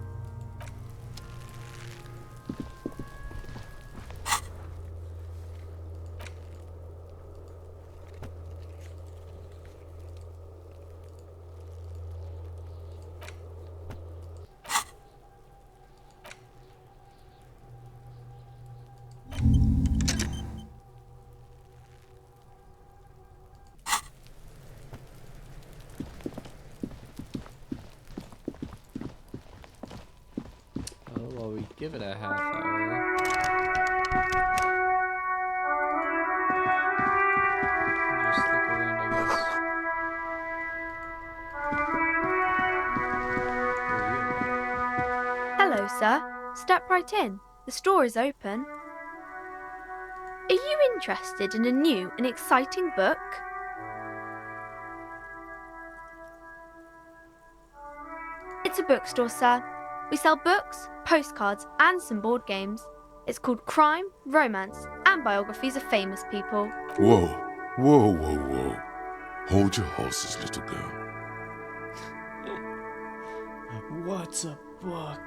[SPEAKER 1] Well, we give it a half hour. Just look around, I guess.
[SPEAKER 13] Hello, sir. Step right in. The store is open. Are you interested in a new and exciting book? It's a bookstore, sir. We sell books, postcards, and some board games. It's called Crime, Romance, and Biographies of Famous People.
[SPEAKER 3] Whoa, whoa, whoa, whoa. Hold your horses, little girl.
[SPEAKER 1] What's a book?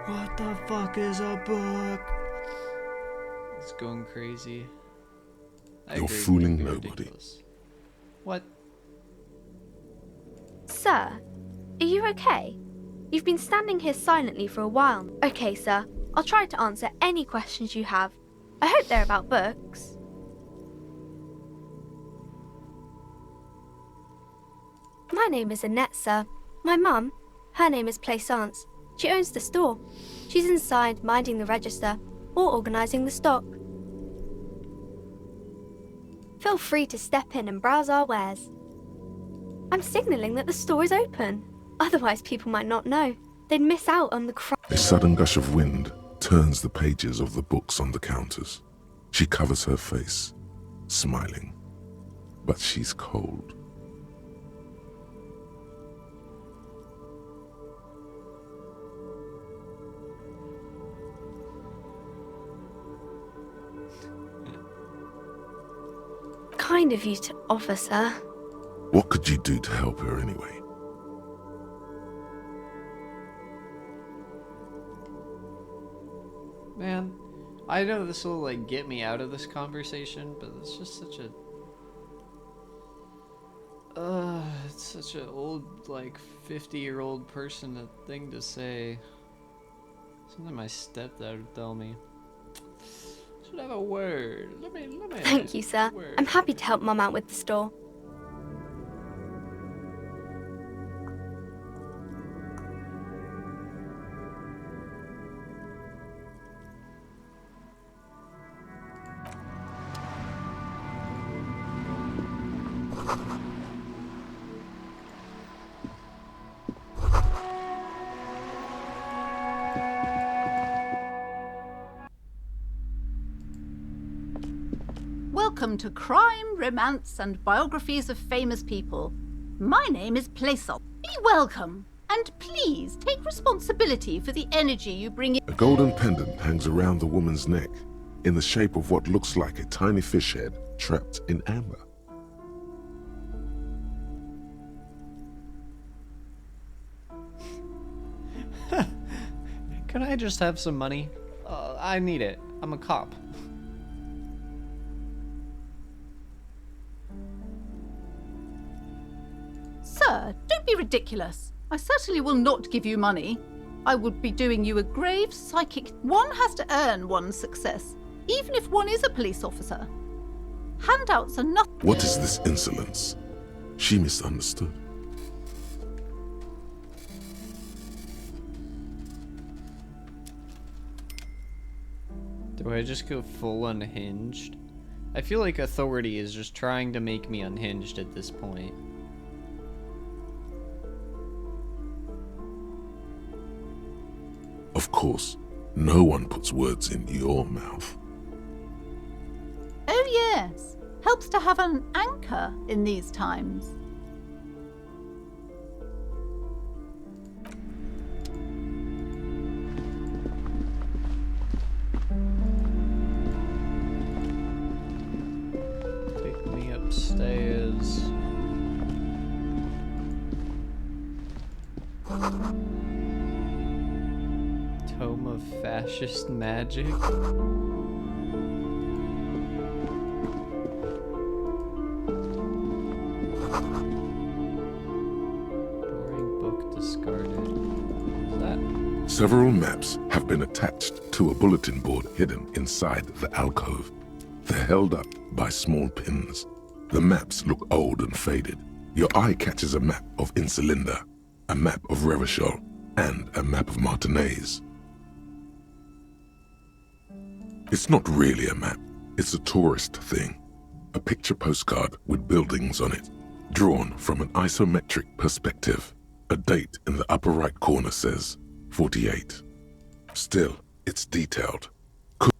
[SPEAKER 1] What the fuck is a book? It's going crazy.
[SPEAKER 3] You're fooling nobody.
[SPEAKER 1] What?
[SPEAKER 13] Sir, are you okay? You've been standing here silently for a while. Okay, sir. I'll try to answer any questions you have. I hope they're about books. My name is Annette, sir. My mum, her name is Plaisance. She owns the store. She's inside minding the register or organising the stock. Feel free to step in and browse our wares. I'm signalling that the store is open. Otherwise, people might not know. They'd miss out on the
[SPEAKER 3] A sudden gush of wind turns the pages of the books on the counters. She covers her face, smiling. But she's cold.
[SPEAKER 13] Kind of you to offer, sir.
[SPEAKER 3] What could you do to help her anyway?
[SPEAKER 1] Man, I know this will like get me out of this conversation, but it's just such a it's such an old, like 50-year-old person thing to say. Something my stepdad would tell me. Should have a word. Let me
[SPEAKER 13] Thank you, sir. I'm happy to help Mum out with the store.
[SPEAKER 14] Welcome to Crime, Romance, and Biographies of Famous People. My name is Plaisance. Be welcome, and please take responsibility for the energy you bring in.
[SPEAKER 3] A golden pendant hangs around the woman's neck in the shape of what looks like a tiny fish head trapped in amber.
[SPEAKER 1] Can I just have some money? I need it. I'm a cop.
[SPEAKER 14] Sir, don't be ridiculous. I certainly will not give you money. I would be doing you a grave psychic. One has to earn one's success, even if one is a police officer. Handouts are nothing.
[SPEAKER 3] What is this insolence? She misunderstood.
[SPEAKER 1] Do I just go full unhinged? I feel like authority is just trying to make me unhinged at this point.
[SPEAKER 3] Of course, no one puts words in your mouth.
[SPEAKER 14] yes. Helps to have an anchor in these times.
[SPEAKER 1] Take me upstairs. Tome of Fascist Magic? Boring book discarded. What's that?
[SPEAKER 3] Several maps have been attached to a bulletin board hidden inside the alcove. They're held up by small pins. The maps look old and faded. Your eye catches a map of Insulinda, a map of Revachol, and a map of Martinez. It's not really a map. It's a tourist thing. A picture postcard with buildings on it, drawn from an isometric perspective. A date in the upper right corner says 48. Still, it's detailed.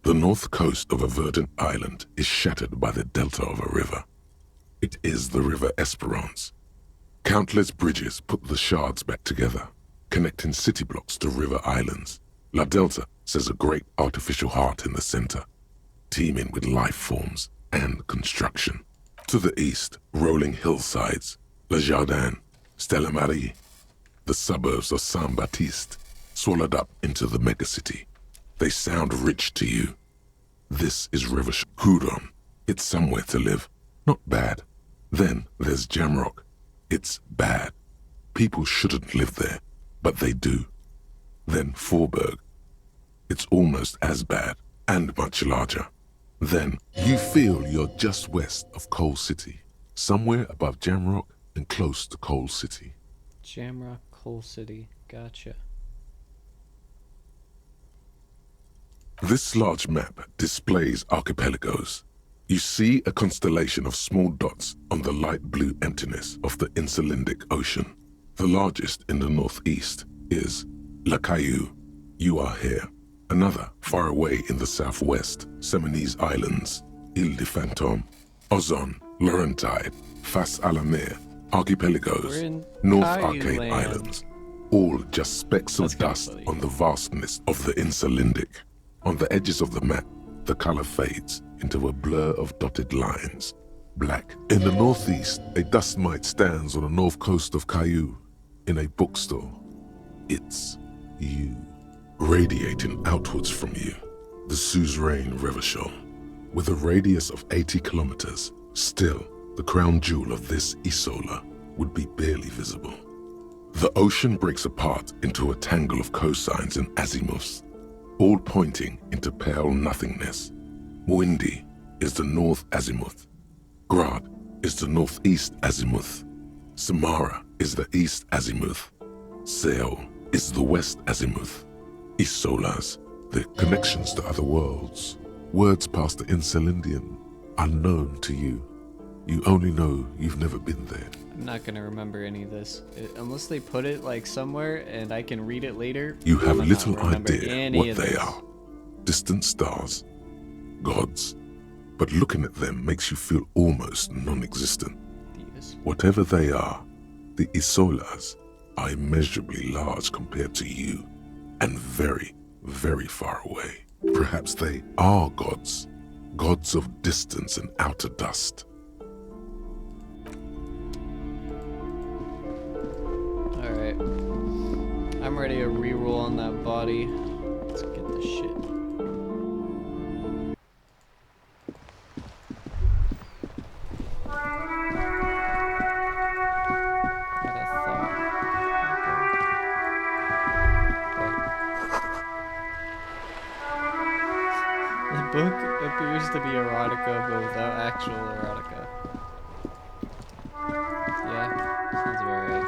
[SPEAKER 3] The north coast of a verdant island is shattered by the delta of a river. It is the River Esperance. Countless bridges put the shards back together, connecting city blocks to river islands. La Delta says a great artificial heart in the center, teeming with life forms and construction. To the east, rolling hillsides, Le Jardin, Stella Marie, the suburbs of Saint-Baptiste, swallowed up into the megacity. They sound rich to you. This is River Houdon. It's somewhere to live. Not bad. Then there's Jamrock. It's bad. People shouldn't live there, but they do. Then Forberg. It's almost as bad, and much larger. Then you feel you're just west of Coal City, somewhere above Jamrock and close to Coal City.
[SPEAKER 1] Jamrock, Coal City. Gotcha.
[SPEAKER 3] This large map displays archipelagos. You see a constellation of small dots on the light blue emptiness of the Insulindic Ocean. The largest in the northeast is La Caillou. You are here. Another, far away in the southwest, Seminese Islands, Ile de Fantôme, Ozon, Laurentide, Fas à la Mer, Archipelagos, North Arcade Islands, all just specks of dust on the vastness of the Insulindic. On the edges of the map, the color fades into a blur of dotted lines, black. In the northeast, a dust mite stands on the north coast of Caillou, in a bookstore. It's you. Radiating outwards from you, the suzerain Revachol, with a radius of 80 kilometers. Still, the crown jewel of this Isola would be barely visible. The ocean breaks apart into a tangle of cosines and azimuths, all pointing into pale nothingness. Mwindi is the north azimuth. Grad is the northeast azimuth. Samara is the east azimuth. Seol is the west azimuth. Isolas, the connections to other worlds, words past the Insulindian, unknown to you. You only know you've never been there.
[SPEAKER 1] I'm not gonna remember any of this. Unless they put it like somewhere and I can read it later.
[SPEAKER 3] You have little idea what they are. Distant stars, gods, but looking at them makes you feel almost non-existent. Whatever they are, the Isolas are immeasurably large compared to you, and very, very far away. Perhaps they are gods, gods of distance and outer dust.
[SPEAKER 1] Alright. I'm ready to reroll on that body. Let's get this shit. The book appears to be erotica, but without actual erotica. Yeah, sounds about right.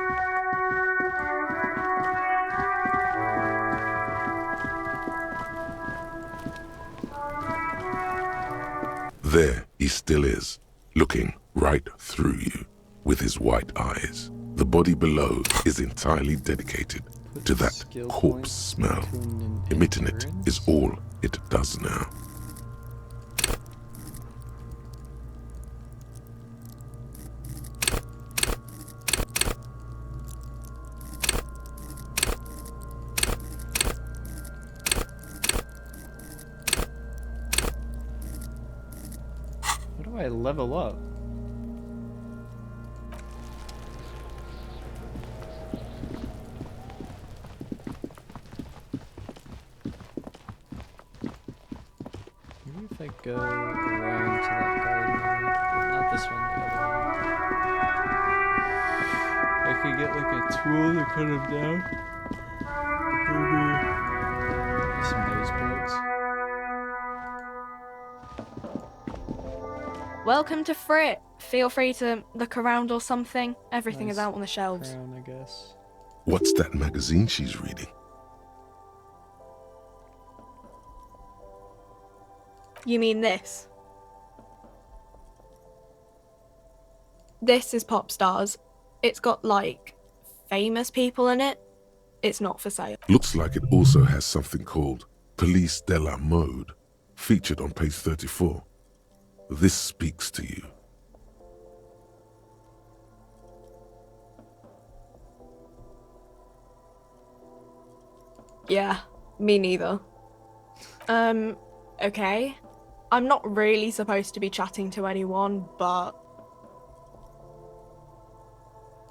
[SPEAKER 3] There he still is, looking right through you with his white eyes. The body below is entirely dedicated to that corpse smell. Emitting it is all it does now.
[SPEAKER 1] I level up? Maybe if I go around to that garden. Not this one, the other one. I could get like a tool to cut him down. Maybe some nose plugs.
[SPEAKER 13] Welcome to Frit. Feel free to look around or something. Everything is
[SPEAKER 1] Nice
[SPEAKER 13] out on the shelves.
[SPEAKER 1] crown, I guess.
[SPEAKER 3] What's that magazine she's reading?
[SPEAKER 13] You mean this? This is Pop Stars. It's got, like, famous people in it. It's not for sale.
[SPEAKER 3] Looks like it also has something called Police de la Mode, featured on page 34. This speaks to you.
[SPEAKER 13] Yeah, me neither. Okay. I'm not really supposed to be chatting to anyone, but...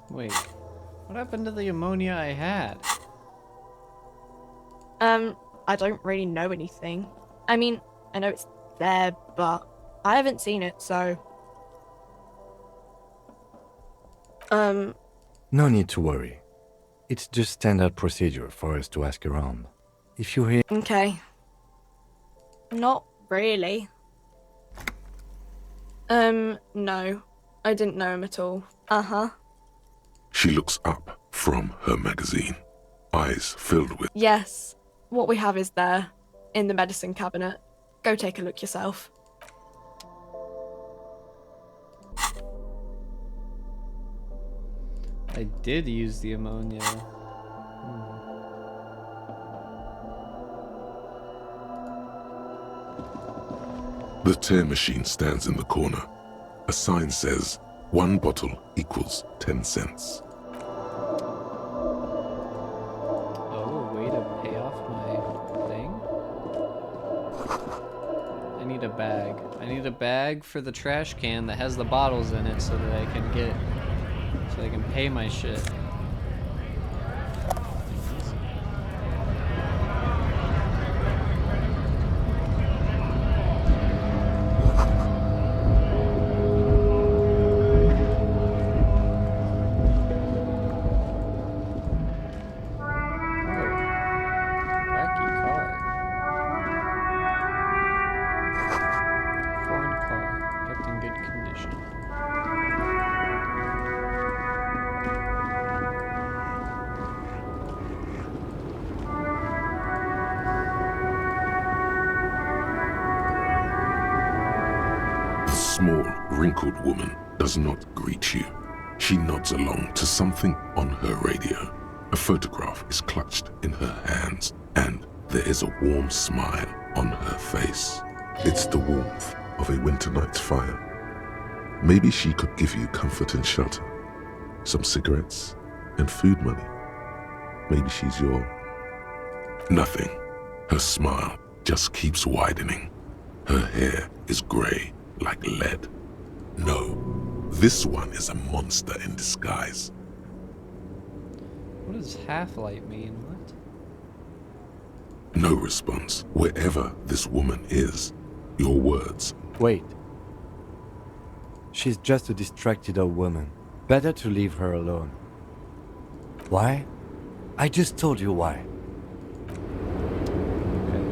[SPEAKER 1] Wait, what happened to the ammonia I had?
[SPEAKER 13] I don't really know anything. I mean, I know it's there, but I haven't seen it, so...
[SPEAKER 5] No need to worry. It's just standard procedure for us to ask around. If you hear...
[SPEAKER 13] Okay. Not really. No. I didn't know him at all. Uh-huh.
[SPEAKER 3] She looks up from her magazine, eyes filled with...
[SPEAKER 13] Yes. What we have is there, in the medicine cabinet. Go take a look yourself.
[SPEAKER 1] I did use the ammonia.
[SPEAKER 3] The tear machine stands in the corner. A sign says, 1 bottle equals 10 cents.
[SPEAKER 1] Oh, a way to pay off my thing? I need a bag. I need a bag for the trash can that has the bottles in it so that I can get... so I can pay my shit.
[SPEAKER 3] Small, wrinkled woman does not greet you. She nods along to something on her radio. A photograph is clutched in her hands, and there is a warm smile on her face. It's the warmth of a winter night's fire. Maybe she could give you comfort and shelter, some cigarettes and food money. Maybe she's your... Nothing. Her smile just keeps widening. Her hair is gray like lead. No, this one is a monster in disguise.
[SPEAKER 1] What does half-light mean? What?
[SPEAKER 3] No response. Wherever this woman is, your words.
[SPEAKER 5] Wait. She's just a distracted old woman. Better to leave her alone. Why? I just told you why.
[SPEAKER 1] Okay.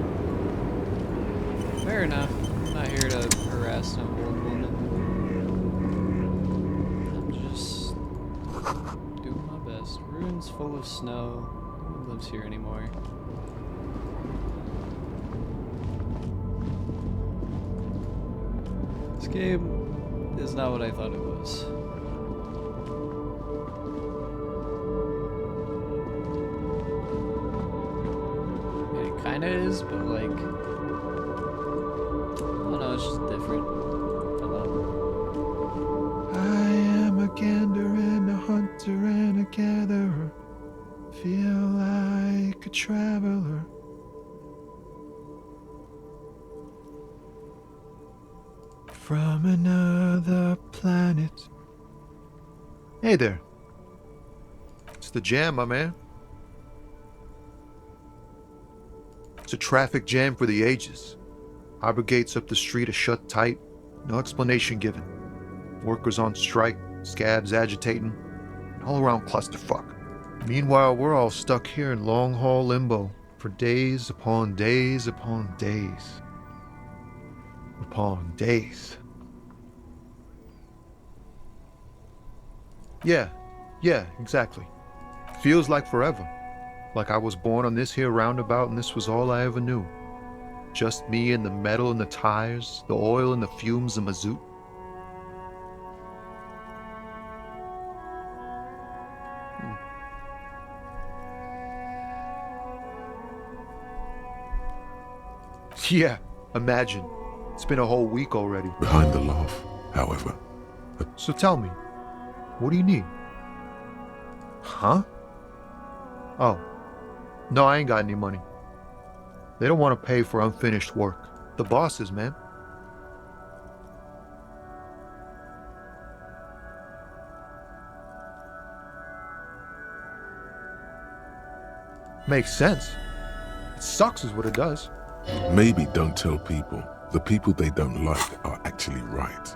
[SPEAKER 1] Fair enough. I'm not here to harass no old woman. I'm just doing my best. Ruins full of snow. No one lives here anymore. This game is not what I thought it was. I mean, it kinda is, but like... I don't know, it's just different.
[SPEAKER 15] I am a gander and a hunter and a gatherer. Feel like a traveler. from another planet. Hey there. It's the jam, my man. It's a traffic jam for the ages. Harbor gates up the street are shut tight. No explanation given. Workers on strike, scabs agitating, an all-around clusterfuck. Meanwhile, we're all stuck here in long-haul limbo for days upon days upon days. Upon days. Yeah, exactly. Feels like forever. Like I was born on this here roundabout and this was all I ever knew. Just me and the metal and the tires, the oil and the fumes of mazout. Yeah, imagine. It's been a whole week already.
[SPEAKER 3] Behind the laugh, however.
[SPEAKER 15] So tell me, what do you need? Huh? Oh, no, I ain't got any money. They don't want to pay for unfinished work. The bosses, man. Makes sense. It sucks is what it does.
[SPEAKER 3] Maybe don't tell people. The people they don't like are actually right.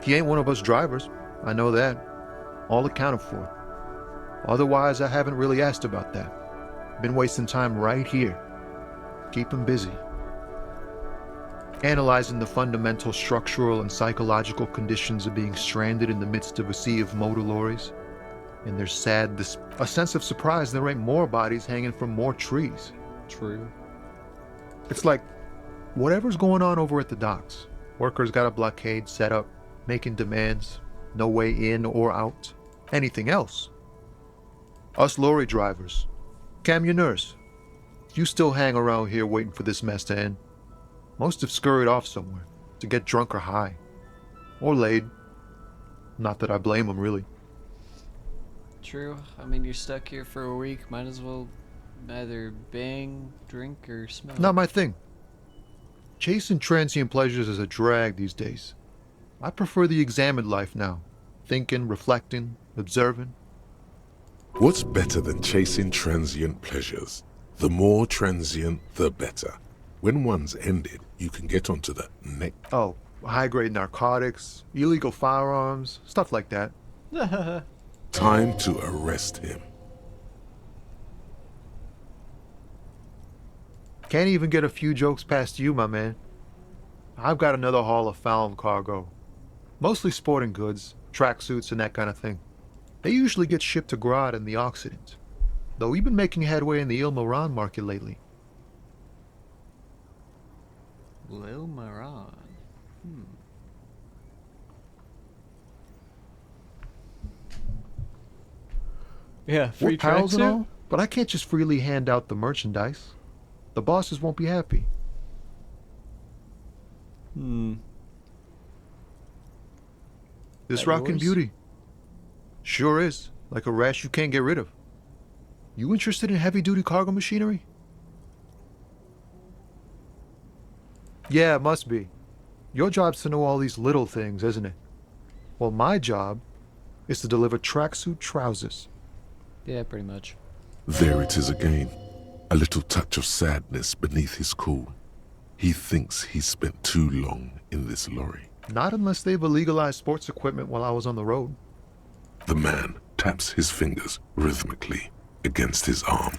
[SPEAKER 15] He ain't one of us drivers. I know that. All accounted for. Otherwise, I haven't really asked about that. Been wasting time right here. Keep him busy. Analyzing the fundamental structural and psychological conditions of being stranded in the midst of a sea of motor lorries. And there's a sense of surprise there ain't more bodies hanging from more trees.
[SPEAKER 1] True.
[SPEAKER 15] It's like, whatever's going on over at the docks. Workers got a blockade set up, making demands, no way in or out. Anything else? Us lorry drivers, camionneurs, you still hang around here waiting for this mess to end. Most have scurried off somewhere to get drunk or high, or laid. Not that I blame them, really.
[SPEAKER 1] True. I mean, you're stuck here for a week. Might as well either bang, drink, or smoke.
[SPEAKER 15] Not my thing. Chasing transient pleasures is a drag these days. I prefer the examined life now. Thinking, reflecting, observing.
[SPEAKER 3] What's better than chasing transient pleasures? The more transient, the better. When one's ended, you can get onto the next.
[SPEAKER 15] Oh, high-grade narcotics, illegal firearms, stuff like that.
[SPEAKER 3] Time to arrest him.
[SPEAKER 15] Can't even get a few jokes past you, my man. I've got another haul of found cargo. Mostly sporting goods, tracksuits, and that kind of thing. They usually get shipped to Grad in the Occident, though we've been making headway in the Il Moran market lately.
[SPEAKER 1] Lil Moran. Yeah, free
[SPEAKER 15] We're pals and
[SPEAKER 1] tracksuit?
[SPEAKER 15] all, but I can't just freely hand out the merchandise. The bosses won't be happy. This
[SPEAKER 1] That
[SPEAKER 15] rockin'
[SPEAKER 1] yours?
[SPEAKER 15] beauty. Sure is. Like a rash you can't get rid of. You interested in heavy-duty cargo machinery? Yeah, it must be. Your job's to know all these little things, isn't it? Well, my job is to deliver tracksuit trousers.
[SPEAKER 1] Yeah, pretty much.
[SPEAKER 3] There it is again. A little touch of sadness beneath his cool. He thinks he's spent too long in this lorry.
[SPEAKER 15] Not unless they've illegalized sports equipment while I was on the road.
[SPEAKER 3] The man taps his fingers rhythmically against his arm.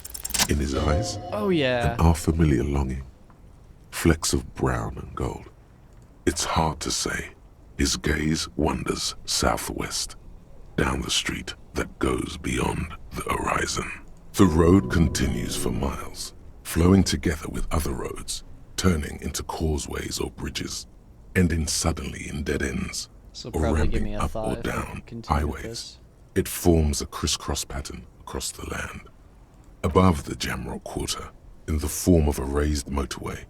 [SPEAKER 3] In his eyes,
[SPEAKER 1] Oh, yeah.
[SPEAKER 3] an unfamiliar longing. Flecks of brown and gold. It's hard to say. His gaze wanders southwest. down the street that goes beyond the horizon. The road continues for miles, flowing together with other roads, turning into causeways or bridges, ending suddenly in dead ends,
[SPEAKER 1] This'll
[SPEAKER 3] or
[SPEAKER 1] probably give me
[SPEAKER 3] ramping
[SPEAKER 1] a
[SPEAKER 3] up
[SPEAKER 1] thought
[SPEAKER 3] or
[SPEAKER 1] if I
[SPEAKER 3] down
[SPEAKER 1] continue with
[SPEAKER 3] highways.
[SPEAKER 1] this.
[SPEAKER 3] It forms a crisscross pattern across the land. Above the Jamrock Quarter, in the form of a raised motorway,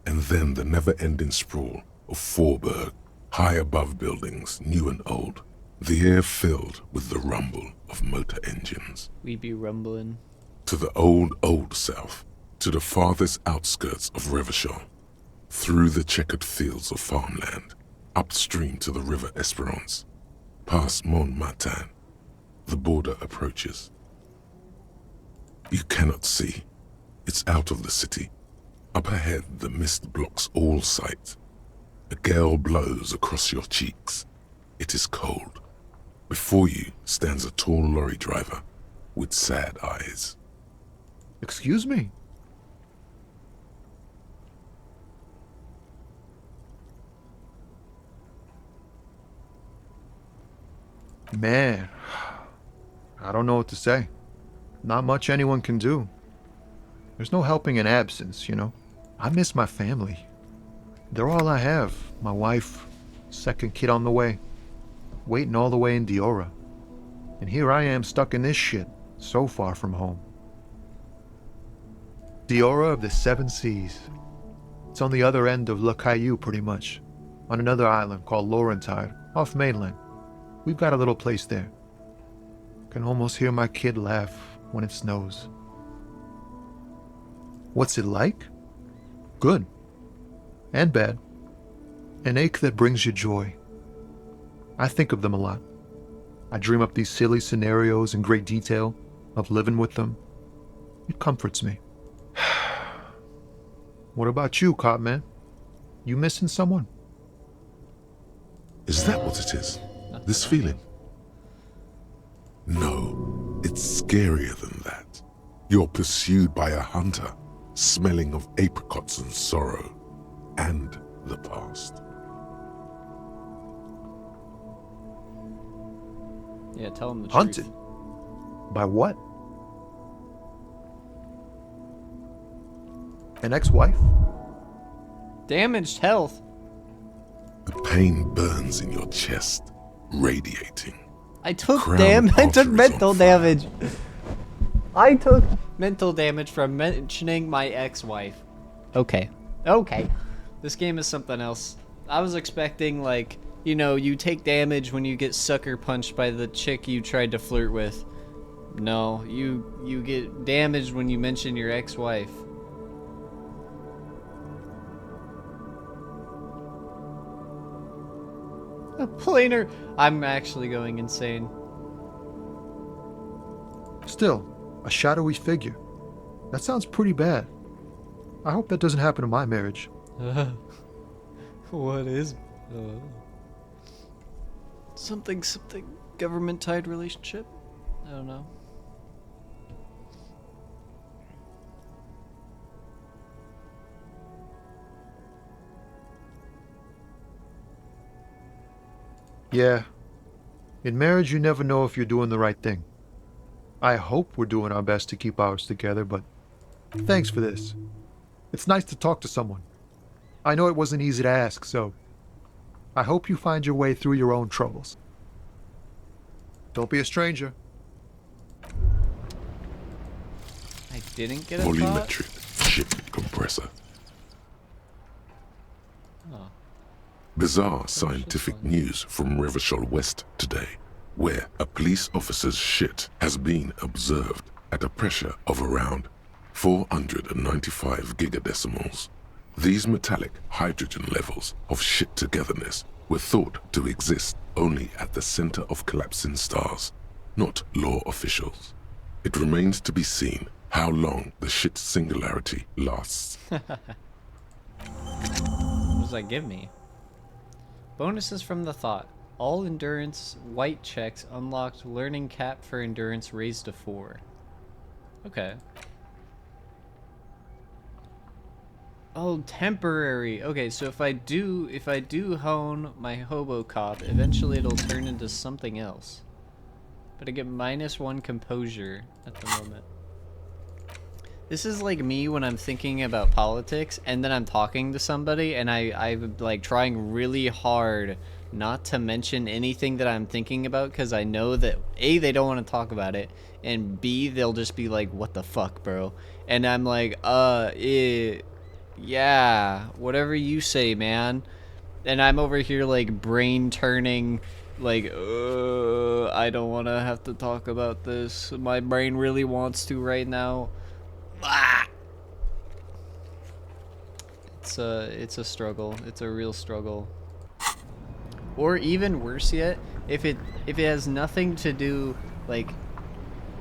[SPEAKER 3] and then the never-ending sprawl of Forburg, high above buildings, new and old, the air filled with the rumble of motor engines.
[SPEAKER 1] We be rumbling.
[SPEAKER 3] To the old south, to the farthest outskirts of Revachol, through the checkered fields of farmland, upstream to the river Esperance, past Montmartin, the border approaches. You cannot see. It's out of the city. Up ahead, the mist blocks all sight. A gale blows across your cheeks. It is cold. Before you stands a tall lorry driver with sad eyes.
[SPEAKER 15] Excuse me? Man, I don't know what to say. Not much anyone can do. There's no helping in absence, you know. I miss my family. They're all I have. My wife, second kid on the way, waiting all the way in Diora. And here I am stuck in this shit, so far from home. Diora of the Seven Seas. It's on the other end of Le Caillou, pretty much, on another island called Laurentide, off mainland. We've got a little place there. Can almost hear my kid laugh when it snows. What's it like? Good. And bad. An ache that brings you joy. I think of them a lot. I dream up these silly scenarios in great detail of living with them. It comforts me. What about you, Cop Man? You missing someone?
[SPEAKER 3] Is that what it is? This feeling? No, it's scarier than that. You're pursued by a hunter, smelling of apricots and sorrow, and the past.
[SPEAKER 1] Yeah, tell him the
[SPEAKER 15] Hunted?
[SPEAKER 1] truth.
[SPEAKER 15] By what? An ex-wife?
[SPEAKER 1] Damaged health.
[SPEAKER 3] The pain burns in your chest, radiating.
[SPEAKER 1] I took
[SPEAKER 3] Crown
[SPEAKER 1] I took
[SPEAKER 3] arteries
[SPEAKER 1] mental
[SPEAKER 3] on fire.
[SPEAKER 1] damage. I took mental damage from mentioning my ex-wife. Okay. Okay. This game is something else. I was expecting, like, you know, you take damage when you get sucker punched by the chick you tried to flirt with. No, you get damaged when you mention your ex-wife. A planer. I'm actually going insane.
[SPEAKER 15] Still, a shadowy figure. That sounds pretty bad. I hope that doesn't happen to my marriage.
[SPEAKER 1] What is... something government-tied relationship? I don't know.
[SPEAKER 15] Yeah. In marriage, you never know if you're doing the right thing. I hope we're doing our best to keep ours together, but thanks for this. It's nice to talk to someone. I know it wasn't easy to ask, so I hope you find your way through your own troubles. Don't be a stranger.
[SPEAKER 1] I didn't get a thought?
[SPEAKER 3] Volumetric ship compressor.
[SPEAKER 1] Oh.
[SPEAKER 3] Bizarre scientific news from Revachol West today, where a police officer's shit has been observed at a pressure of around 495 gigadecimals. These metallic hydrogen levels of shit togetherness were thought to exist only at the center of collapsing stars, not law officials. It remains to be seen how long the shit singularity lasts.
[SPEAKER 1] What does that give me? Bonuses from the thought. All endurance white checks unlocked. Learning cap for endurance raised to 4. Okay. Oh, temporary. Okay, so if I do hone my hobo cop, eventually it'll turn into something else. but I get -1 composure at the moment. This is like me when I'm thinking about politics and then I'm talking to somebody and I'm like trying really hard not to mention anything that I'm thinking about because I know that A, they don't want to talk about it, and B, they'll just be like, what the fuck, bro? And I'm like, yeah, whatever you say, man. And I'm over here like brain turning, like, I don't want to have to talk about this. My brain really wants to right now. Ah! It's a struggle. It's a real struggle. Or even worse yet, if it has nothing to do, like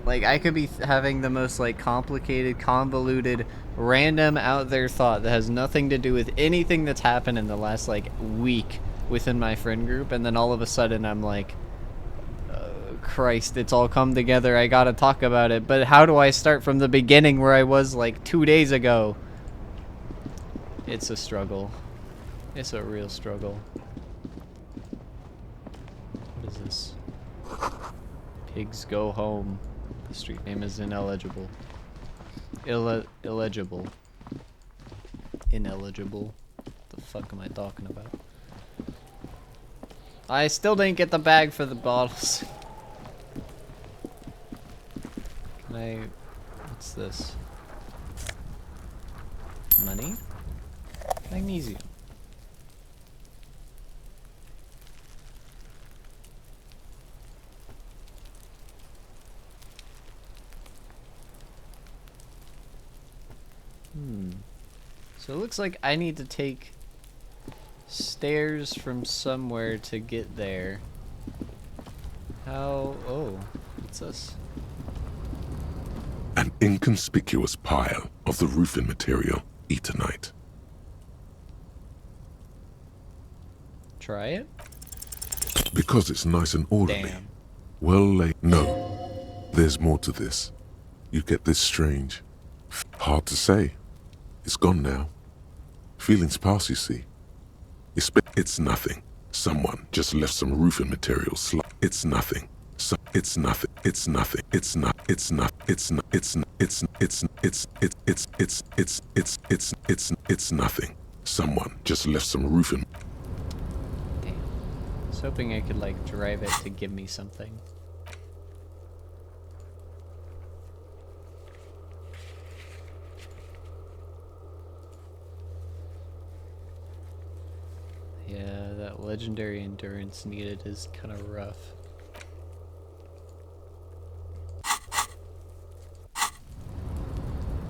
[SPEAKER 1] I could be having the most like complicated, convoluted, random out there thought that has nothing to do with anything that's happened in the last like week within my friend group, and then all of a sudden I'm like, Christ, it's all come together, I gotta talk about it, but how do I start from the beginning where I was like 2 days ago? It's a struggle. It's a real struggle. What is this? Pigs go home. The street name is ineligible. Illegible. Ineligible. What the fuck am I talking about? I still didn't get the bag for the bottles. Can I... What's this? Money? Magnesium. So it looks like I need to take stairs from somewhere to get there. How... Oh, what's this?
[SPEAKER 3] An inconspicuous pile of the roofing material, Eternite.
[SPEAKER 1] Try it?
[SPEAKER 3] Because it's nice and orderly.
[SPEAKER 1] Damn.
[SPEAKER 3] Well laid. No, there's more to this. You get this strange... Hard to say. It's gone now. Feelings pass, you see. It's nothing. Someone just left some roofing materials. It's nothing. It's nothing. It's nothing. It's not. It's not. It's not. It's nothing. Someone just left some roofing.
[SPEAKER 1] Damn. I was hoping I could like drive it to give me something. Yeah, that legendary endurance needed is kind of rough.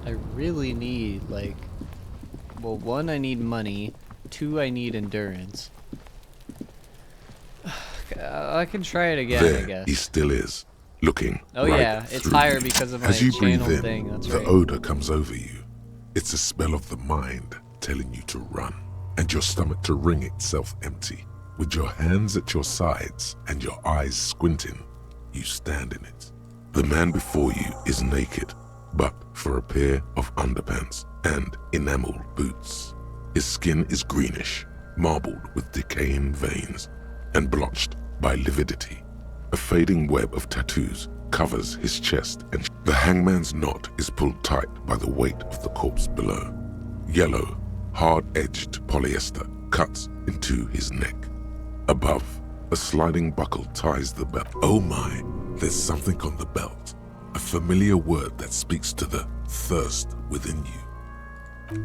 [SPEAKER 1] I really need, like... Well, 1, I need money. 2, I need endurance. I can try it again,
[SPEAKER 3] There
[SPEAKER 1] I guess.
[SPEAKER 3] he still is, looking.
[SPEAKER 1] Oh
[SPEAKER 3] right
[SPEAKER 1] yeah, it's
[SPEAKER 3] through
[SPEAKER 1] higher
[SPEAKER 3] you.
[SPEAKER 1] because of my
[SPEAKER 3] As you breathe
[SPEAKER 1] channel
[SPEAKER 3] in,
[SPEAKER 1] thing, that's
[SPEAKER 3] the
[SPEAKER 1] right.
[SPEAKER 3] odor comes over you. It's a spell of the mind telling you to run, and your stomach to wring itself empty. With your hands at your sides and your eyes squinting, you stand in it. The man before you is naked, but for a pair of underpants and enameled boots. His skin is greenish, marbled with decaying veins, and blotched by lividity. A fading web of tattoos covers his chest, and the hangman's knot is pulled tight by the weight of the corpse below. Yellow, hard-edged polyester cuts into his neck. Above, a sliding buckle ties the belt. Oh my, there's something on the belt. A familiar word that speaks to the thirst within you.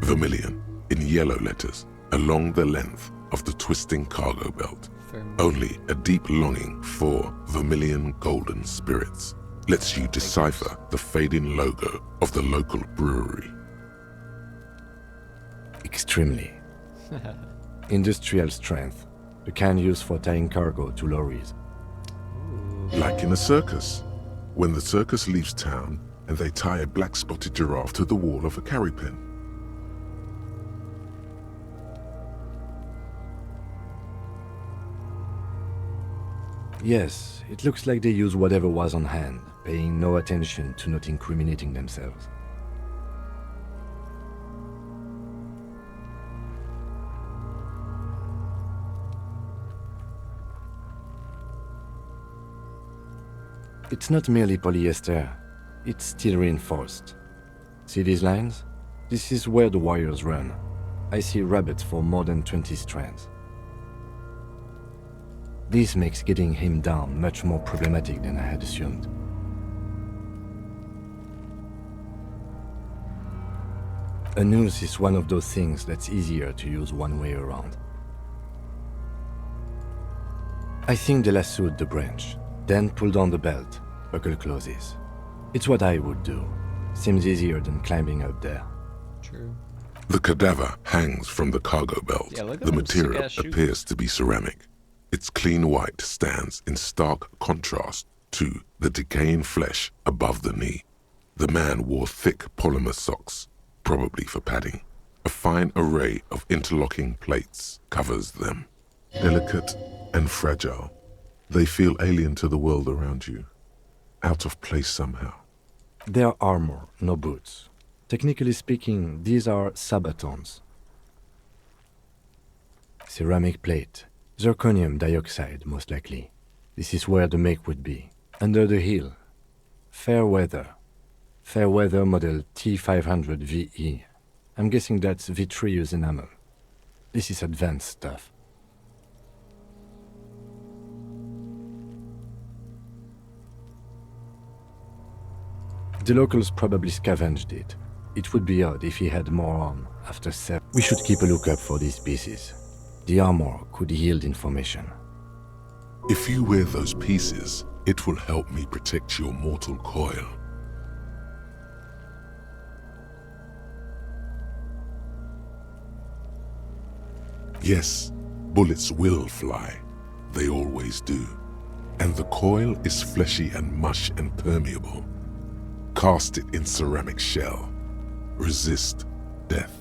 [SPEAKER 3] Vermilion, in yellow letters, along the length of the twisting cargo belt. Only a deep longing for vermilion golden spirits lets you decipher the fading logo of the local brewery.
[SPEAKER 5] Extremely. Industrial strength. The kind used for tying cargo to lorries.
[SPEAKER 3] Like in a circus. When the circus leaves town and they tie a black-spotted giraffe to the wall of a carry pen.
[SPEAKER 5] Yes, it looks like they use whatever was on hand, paying no attention to not incriminating themselves. It's not merely polyester, it's steel reinforced. See these lines? This is where the wires run. I see rabbits for more than 20 strands. This makes getting him down much more problematic than I had assumed. A noose is one of those things that's easier to use one way around. I think they lassoed the branch, then pulled on the belt, buckle closes. It's what I would do. Seems easier than climbing up there.
[SPEAKER 1] True.
[SPEAKER 3] The cadaver hangs from the cargo belt.
[SPEAKER 1] Yeah, look at
[SPEAKER 3] the
[SPEAKER 1] them
[SPEAKER 3] material
[SPEAKER 1] sick-ass shoes.
[SPEAKER 3] appears to be ceramic. Its clean white stands in stark contrast to the decaying flesh above the knee. The man wore thick polymer socks, probably for padding. A fine array of interlocking plates covers them. Delicate and fragile, they feel alien to the world around you, out of place somehow.
[SPEAKER 5] They're armor, no boots. Technically speaking, these are sabatons. Ceramic plate. Zirconium dioxide, most likely. This is where the make would be. Under the heel. Fair weather. Fair weather model T500 VE. I'm guessing that's vitreous enamel. This is advanced stuff. The locals probably scavenged it. It would be odd if he had more on after 7. We should keep a lookout for these pieces. The armor could yield information.
[SPEAKER 3] If you wear those pieces, it will help me protect your mortal coil. Yes, bullets will fly. They always do. And the coil is fleshy and mush and permeable. Cast it in ceramic shell. Resist death.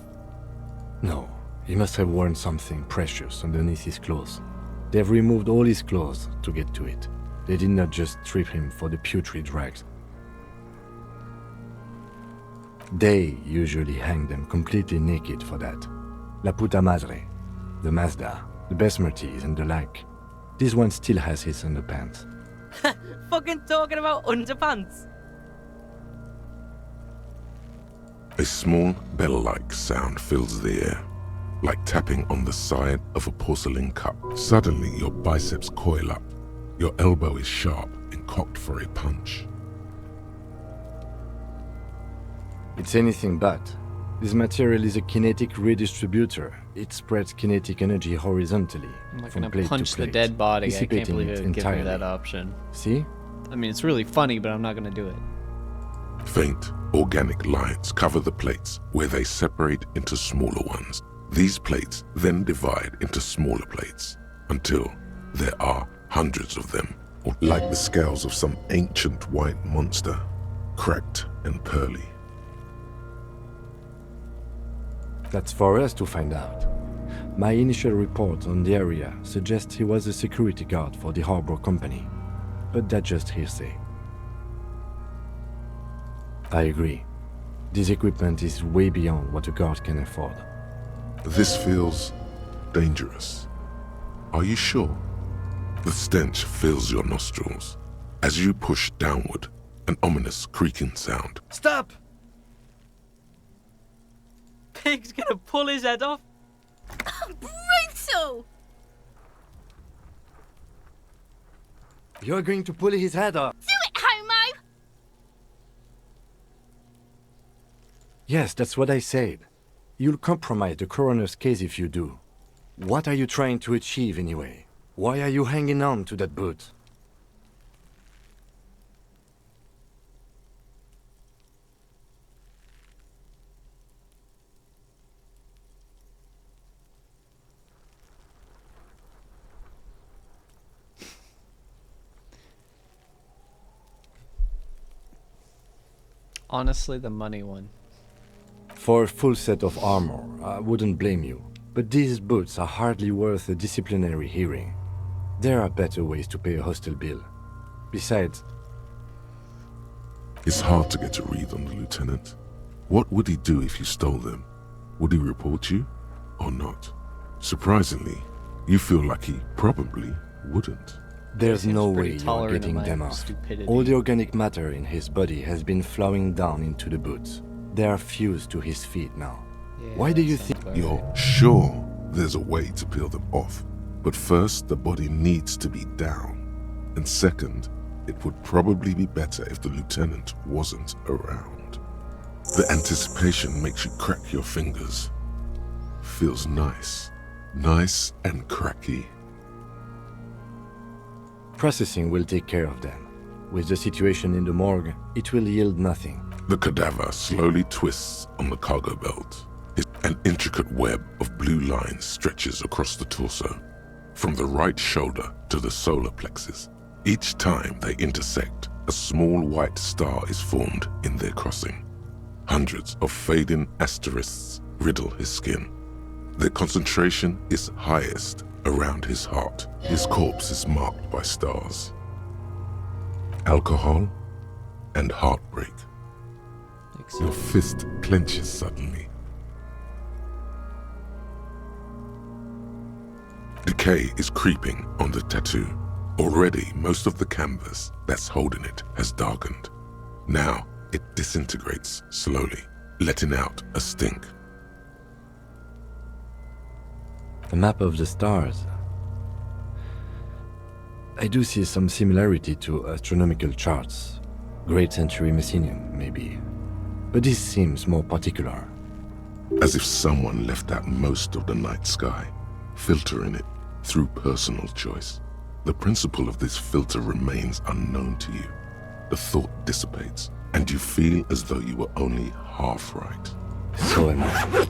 [SPEAKER 5] No, he must have worn something precious underneath his clothes. They've removed all his clothes to get to it. They did not just strip him for the putrid rags. They usually hang them completely naked for that. La puta madre, the Mazda, the besmirties and the like. This one still has his underpants.
[SPEAKER 11] Fucking talking about underpants.
[SPEAKER 3] A small bell-like sound fills the air, like tapping on the side of a porcelain cup. Suddenly, your biceps coil up. Your elbow is sharp and cocked for a punch.
[SPEAKER 5] It's anything but. This material is a kinetic redistributor. It spreads kinetic energy horizontally.
[SPEAKER 1] I'm not
[SPEAKER 5] from
[SPEAKER 1] gonna
[SPEAKER 5] plate to
[SPEAKER 1] punch the
[SPEAKER 5] plate,
[SPEAKER 1] dead body. I can't
[SPEAKER 5] dissipating
[SPEAKER 1] believe
[SPEAKER 5] it
[SPEAKER 1] it would give me
[SPEAKER 5] entirely.
[SPEAKER 1] that option.
[SPEAKER 5] See?
[SPEAKER 1] I mean, it's really funny, but I'm not gonna do it.
[SPEAKER 3] Faint, organic lines cover the plates where they separate into smaller ones. These plates then divide into smaller plates until there are hundreds of them, like the scales of some ancient white monster, cracked and pearly.
[SPEAKER 5] That's for us to find out. My initial report on the area suggests he was a security guard for the harbor company, but that's just hearsay. I agree. This equipment is way beyond what a guard can afford.
[SPEAKER 3] This feels dangerous. Are you sure? The stench fills your nostrils. As you push downward, an ominous creaking sound.
[SPEAKER 11] Stop! Pig's gonna pull his head off.
[SPEAKER 12] Brutal!
[SPEAKER 5] You're going to pull his head off.
[SPEAKER 12] Do it, homo!
[SPEAKER 5] Yes, that's what I said. You'll compromise the coroner's case if you do. What are you trying to achieve anyway? Why are you hanging on to that boot?
[SPEAKER 1] Honestly, the money one.
[SPEAKER 5] For a full set of armor, I wouldn't blame you. But these boots are hardly worth a disciplinary hearing. There are better ways to pay a hostel bill. Besides...
[SPEAKER 3] It's hard to get a read on the lieutenant. What would he do if you stole them? Would he report you or not? Surprisingly, you feel like he probably wouldn't.
[SPEAKER 5] There's
[SPEAKER 1] Seems
[SPEAKER 5] no way
[SPEAKER 1] pretty
[SPEAKER 5] you're
[SPEAKER 1] tolerant of
[SPEAKER 5] getting
[SPEAKER 1] my
[SPEAKER 5] them off.
[SPEAKER 1] stupidity.
[SPEAKER 5] All the organic matter in his body has been flowing down into the boots. They are fused to his feet now. Why do you think
[SPEAKER 3] You're sure there's a way to peel them off, but first the body needs to be down. And second, it would probably be better if the lieutenant wasn't around. The anticipation makes you crack your fingers. Feels nice. Nice and cracky.
[SPEAKER 5] processing will take care of them? With the situation in the morgue, it will yield nothing.
[SPEAKER 3] The cadaver slowly twists on the cargo belt. An intricate web of blue lines stretches across the torso, from the right shoulder to the solar plexus. Each time they intersect, a small white star is formed in their crossing. Hundreds of fading asterisks riddle his skin. Their concentration is highest around his heart. His corpse is marked by stars. Alcohol and heartbreak. Your fist clenches suddenly. Decay is creeping on the tattoo. Already, most of the canvas that's holding it has darkened. Now, it disintegrates slowly, letting out a stink.
[SPEAKER 5] A map of the stars. I do see some similarity to astronomical charts. Great Century Messinium, maybe. But this seems more particular.
[SPEAKER 3] As if someone left out most of the night sky, filtering it through personal choice. The principle of this filter remains unknown to you. The thought dissipates, and you feel as though you were only half right.
[SPEAKER 5] So am I.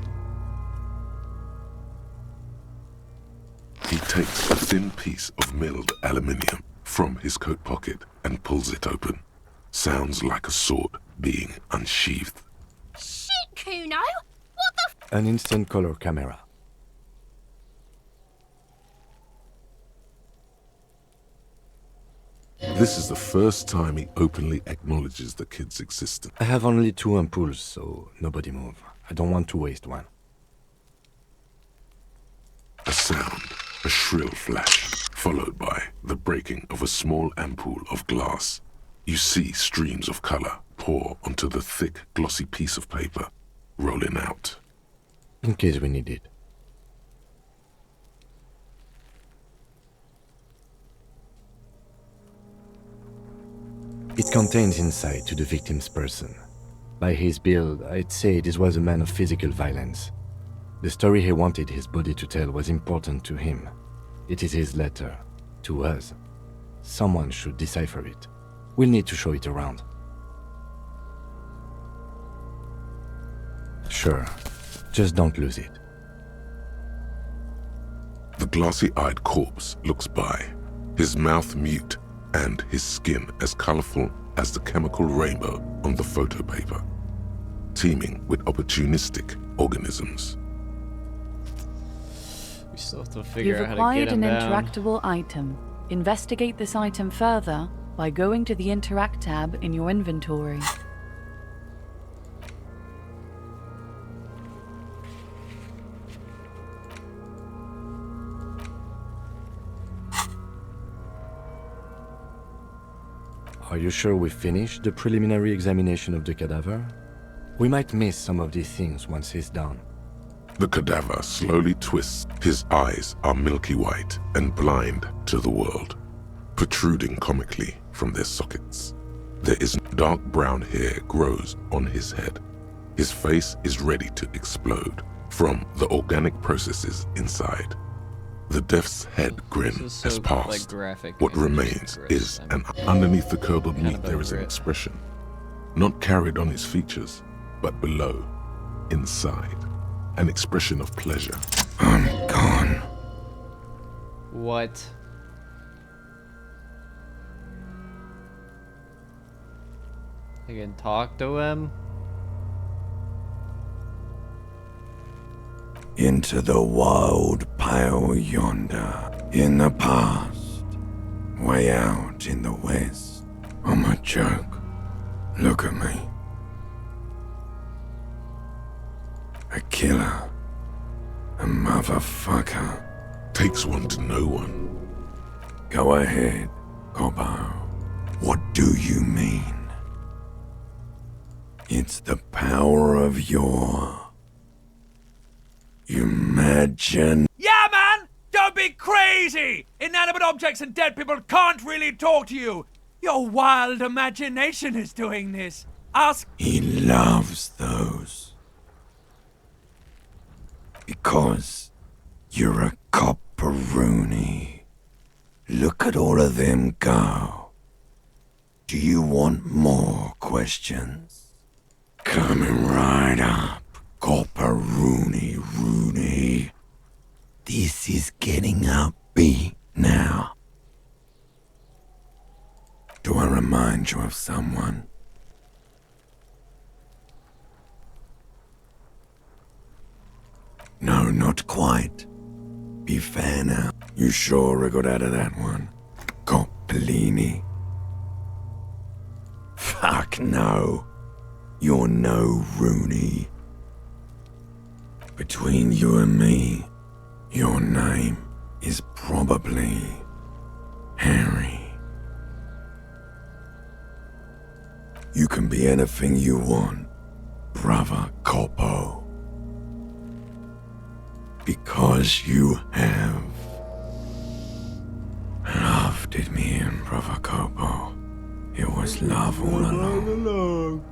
[SPEAKER 3] He takes a thin piece of milled aluminium from his coat pocket and pulls it open. Sounds like a sword being unsheathed.
[SPEAKER 12] Shit, Kuno! What the
[SPEAKER 5] An instant color camera.
[SPEAKER 3] This is the first time he openly acknowledges the kid's existence.
[SPEAKER 5] I have only 2 ampoules, so nobody move. I don't want to waste one.
[SPEAKER 3] A sound, a shrill flash, followed by the breaking of a small ampoule of glass. You see streams of color pour onto the thick, glossy piece of paper, rolling out.
[SPEAKER 5] In case we need it. It contains insight to the victim's person. By his build, I'd say this was a man of physical violence. The story he wanted his body to tell was important to him. It is his letter, to us. Someone should decipher it. We'll need to show it around. Sure, just don't lose it.
[SPEAKER 3] The glossy-eyed corpse looks by, his mouth mute and his skin as colorful as the chemical rainbow on the photo paper, teeming with opportunistic organisms.
[SPEAKER 1] We still have to figure
[SPEAKER 6] You've
[SPEAKER 1] out how to
[SPEAKER 6] acquired
[SPEAKER 1] get
[SPEAKER 6] an
[SPEAKER 1] him down.
[SPEAKER 6] interactable item. Investigate this item further by going to the Interact tab in your inventory.
[SPEAKER 5] Are you sure we finished the preliminary examination of the cadaver? We might miss some of these things once he's done.
[SPEAKER 3] The cadaver slowly twists. His eyes are milky white and blind to the world, protruding comically from their sockets. There is dark brown hair grows on his head. His face is ready to explode from the organic processes inside. The death's head grin has passed.
[SPEAKER 1] like, graphic
[SPEAKER 3] What
[SPEAKER 1] and
[SPEAKER 3] remains
[SPEAKER 1] gross.
[SPEAKER 3] is underneath the curdled meat
[SPEAKER 1] of
[SPEAKER 3] there is an
[SPEAKER 1] over it.
[SPEAKER 3] expression, not carried on his features, but below, inside, an expression of pleasure. I'm gone.
[SPEAKER 1] What? I can talk to him?
[SPEAKER 2] Into the wild pale yonder, in the past, way out in the west. I'm a joke. Look at me. A killer. A motherfucker.
[SPEAKER 3] Takes one to know one.
[SPEAKER 2] Go ahead.
[SPEAKER 16] Cobbo, what do you mean? It's the power of your imagine.
[SPEAKER 8] Yeah, man! Don't be crazy! Inanimate objects and dead people can't really talk to you. Your wild imagination is doing this. Ask.
[SPEAKER 16] He loves those. Because you're a copperoonie. Look at all of them go. Do you want more questions? Coming right up, copperoonie Rooney. This is getting upbeat now. Do I remind you of someone? No, not quite. Be fair now. You sure I got out of that one? Coppellini. Fuck no. You're no Rooney. Between you and me, your name is probably Harry. You can be anything you want, brother Coppo. Because you have loved it, me and brother Coppo. It was love all along.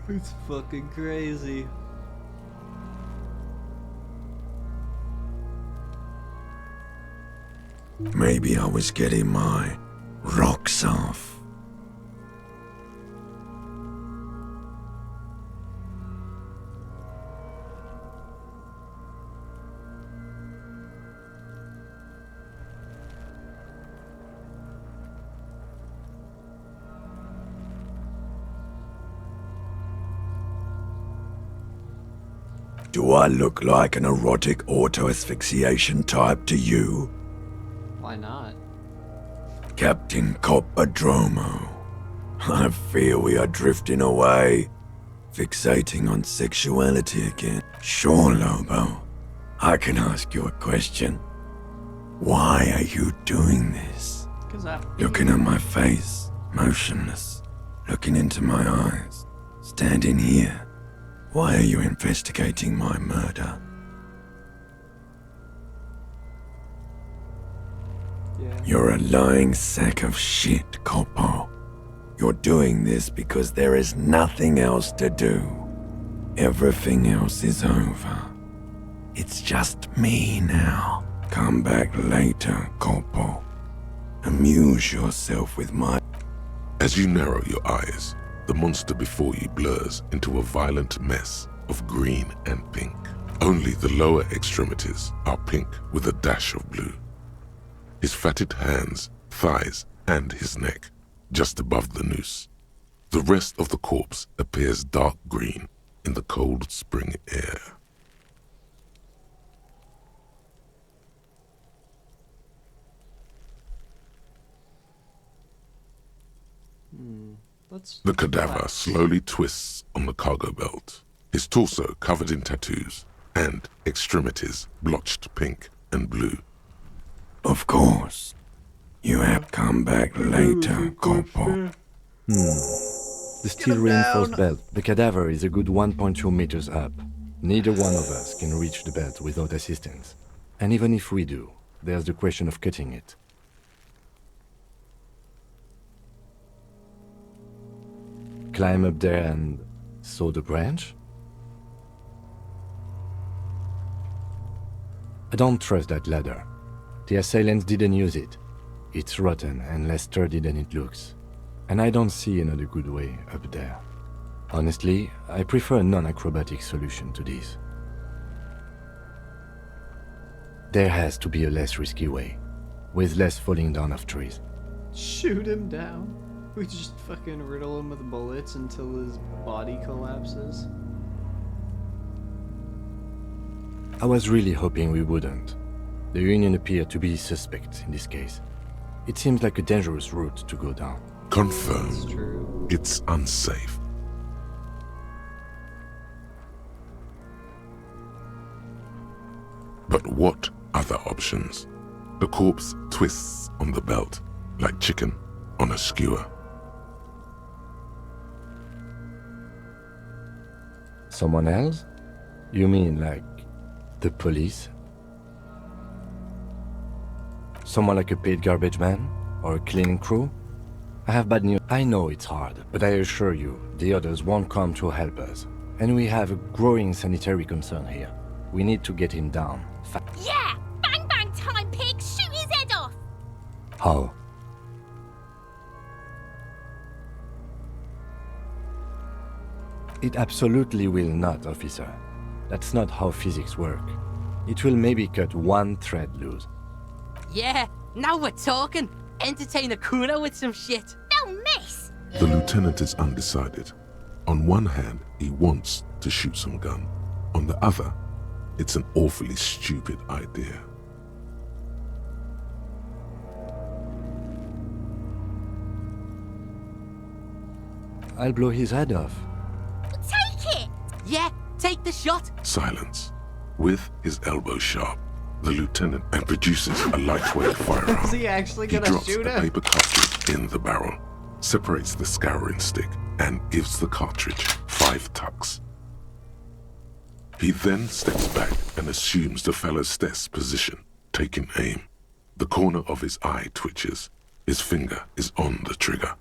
[SPEAKER 1] It's fucking crazy.
[SPEAKER 16] Maybe I was getting my rocks off. Do I look like an erotic auto-asphyxiation type to you?
[SPEAKER 1] Why not?
[SPEAKER 16] Captain Coppodromo, I fear we are drifting away, fixating on sexuality again. Sure, Lobo, I can ask you a question. Why are you doing this? Looking at my face, motionless, looking into my eyes, standing here. Why are you investigating my murder?
[SPEAKER 1] Yeah.
[SPEAKER 16] You're a lying sack of shit, Coppo. You're doing this because there is nothing else to do. Everything else is over. It's just me now. Come back later, Coppo. Amuse yourself with my...
[SPEAKER 3] As you narrow your eyes, the monster before you blurs into a violent mess of green and pink. Only the lower extremities are pink with a dash of blue. His fatted hands, thighs, and his neck, just above the noose. The rest of the corpse appears dark green in the cold spring air. The cadaver slowly twists on the cargo belt, his torso covered in tattoos, and extremities blotched pink and blue.
[SPEAKER 16] Of course. You have come back later, Corpo.
[SPEAKER 5] The steel reinforced belt. The cadaver is a good 1.2 meters up. Neither one of us can reach the belt without assistance. And even if we do, there's the question of cutting it. Climb up there and saw the branch? I don't trust that ladder. The assailants didn't use it. It's rotten and less sturdy than it looks. And I don't see another good way up there. Honestly, I prefer a non-acrobatic solution to this. There has to be a less risky way, with less falling down of trees.
[SPEAKER 1] Shoot him down. We just fucking riddle him with bullets until his body collapses.
[SPEAKER 5] I was really hoping we wouldn't. The Union appeared to be suspect in this case. It seems like a dangerous route to go down.
[SPEAKER 3] Confirmed. It's unsafe. But what other options? The corpse twists on the belt like chicken on a skewer.
[SPEAKER 5] Someone else? You mean like the police? Someone like a paid garbage man? Or a cleaning crew? I have bad news. I know it's hard, but I assure you, the others won't come to help us. And we have a growing sanitary concern here. We need to get him down.
[SPEAKER 12] Yeah! Bang bang time, pig! Shoot his head off!
[SPEAKER 5] How? It absolutely will not, officer. That's not how physics work. It will maybe cut one thread loose.
[SPEAKER 11] Yeah, now we're talking. Entertain a Kuno with some shit.
[SPEAKER 12] They'll miss!
[SPEAKER 3] The lieutenant is undecided. On one hand, he wants to shoot some gun. On the other, it's an awfully stupid idea.
[SPEAKER 5] I'll blow his head off.
[SPEAKER 11] Take it! Yeah, take the shot.
[SPEAKER 3] Silence. With his elbow sharp, the lieutenant and produces a lightweight firearm.
[SPEAKER 1] Is he actually
[SPEAKER 3] He
[SPEAKER 1] gonna
[SPEAKER 3] drops
[SPEAKER 1] shoot
[SPEAKER 3] a
[SPEAKER 1] him?
[SPEAKER 3] paper cartridge in the barrel, separates the scouring stick, and gives the cartridge 5 tucks. He then steps back and assumes the fellow's desk position, taking aim. The corner of his eye twitches. His finger is on the trigger.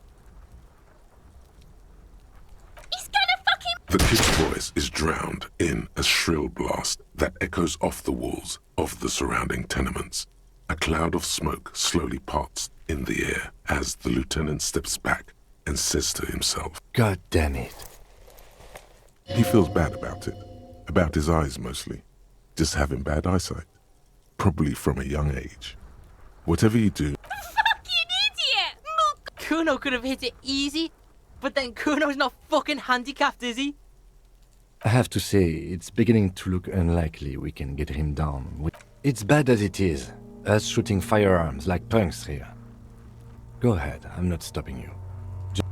[SPEAKER 12] He's gonna fucking...
[SPEAKER 3] The kid's voice is drowned in a shrill blast that echoes off the walls of the surrounding tenements. A cloud of smoke slowly parts in the air as the lieutenant steps back and says to himself,
[SPEAKER 5] God damn it.
[SPEAKER 3] He feels bad about it. About his eyes mostly. Just having bad eyesight. Probably from a young age. Whatever you do,
[SPEAKER 12] Fucking idiot!
[SPEAKER 11] Kuno could have hit it easy, but then Kuno's not fucking handicapped, is he?
[SPEAKER 5] I have to say, it's beginning to look unlikely we can get him down. It's bad as it is, us shooting firearms like punks here. Go ahead, I'm not stopping you.
[SPEAKER 12] They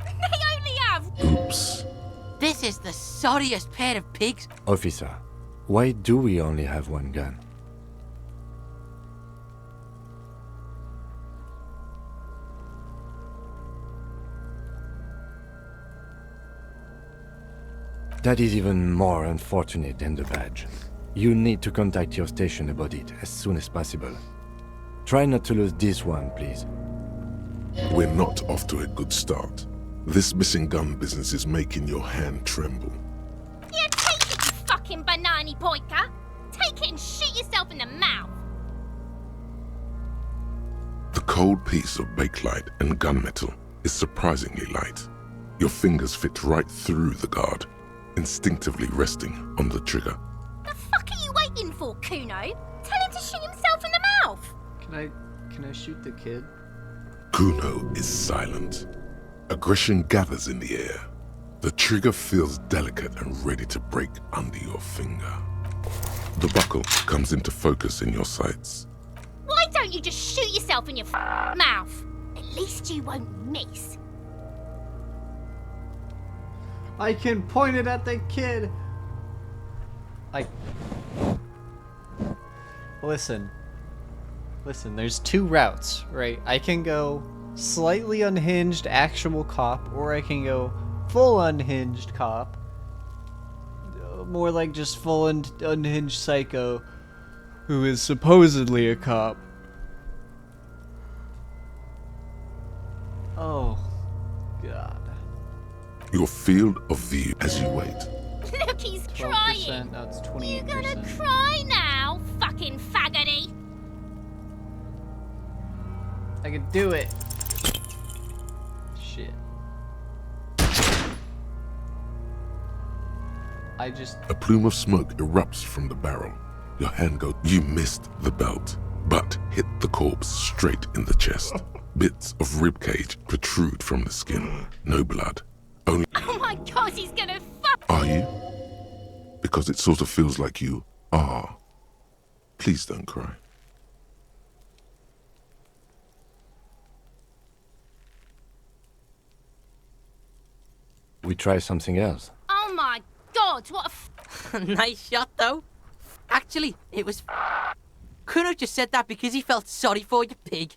[SPEAKER 12] only have...
[SPEAKER 3] oops.
[SPEAKER 11] This is the sorriest pair of pigs.
[SPEAKER 5] Officer, why do we only have one gun? That is even more unfortunate than the badge. You need to contact your station about it as soon as possible. Try not to lose this one, please.
[SPEAKER 3] We're not off to a good start. This missing gun business is making your hand tremble.
[SPEAKER 12] Yeah, take it, you fucking banana boyka! Take it and shoot yourself in the mouth!
[SPEAKER 3] The cold piece of bakelite and gunmetal is surprisingly light. Your fingers fit right through the guard, instinctively resting on the trigger.
[SPEAKER 12] The fuck are you waiting for, Kuno? Tell him to shoot himself in the mouth!
[SPEAKER 1] Can I shoot the kid?
[SPEAKER 3] Kuno is silent. Aggression gathers in the air. The trigger feels delicate and ready to break under your finger. The buckle comes into focus in your sights.
[SPEAKER 12] Why don't you just shoot yourself in your mouth? At least you won't miss.
[SPEAKER 1] I can point it at the kid. Listen, there's 2 routes, right? I can go slightly unhinged actual cop, or I can go full unhinged cop. More like just full unhinged psycho who is supposedly a cop. Oh, God.
[SPEAKER 3] Your field of view as you wait.
[SPEAKER 12] Look, he's crying.
[SPEAKER 1] No, it's 28%.
[SPEAKER 12] You gonna cry now, fucking faggoty?
[SPEAKER 1] I can do it. Shit.
[SPEAKER 3] A plume of smoke erupts from the barrel. Your hand goes. You missed the belt, but hit the corpse straight in the chest. Bits of ribcage protrude from the skin. No blood. Only.
[SPEAKER 12] Oh my god, he's gonna fuck.
[SPEAKER 3] Are you? Because it sort of feels like you are. Please don't cry.
[SPEAKER 5] We try something else.
[SPEAKER 12] Oh my god, what a
[SPEAKER 11] Nice shot, though. Actually, it was Kuno just said that because he felt sorry for you, pig.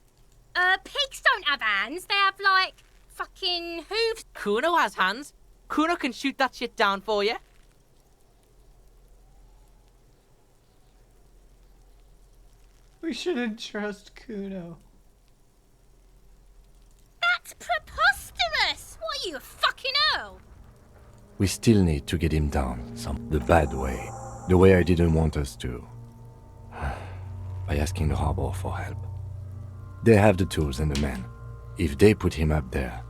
[SPEAKER 12] Pigs don't have hands. They have, like, fucking hooves.
[SPEAKER 11] Kuno has hands. Kuno can shoot that shit down for you.
[SPEAKER 1] We shouldn't trust Kuno.
[SPEAKER 12] That's preposterous! What are you, a fucking Earl?
[SPEAKER 5] We still need to get him down, the bad way. The way I didn't want us to. By asking the harbor for help. They have the tools and the men. If they put him up there...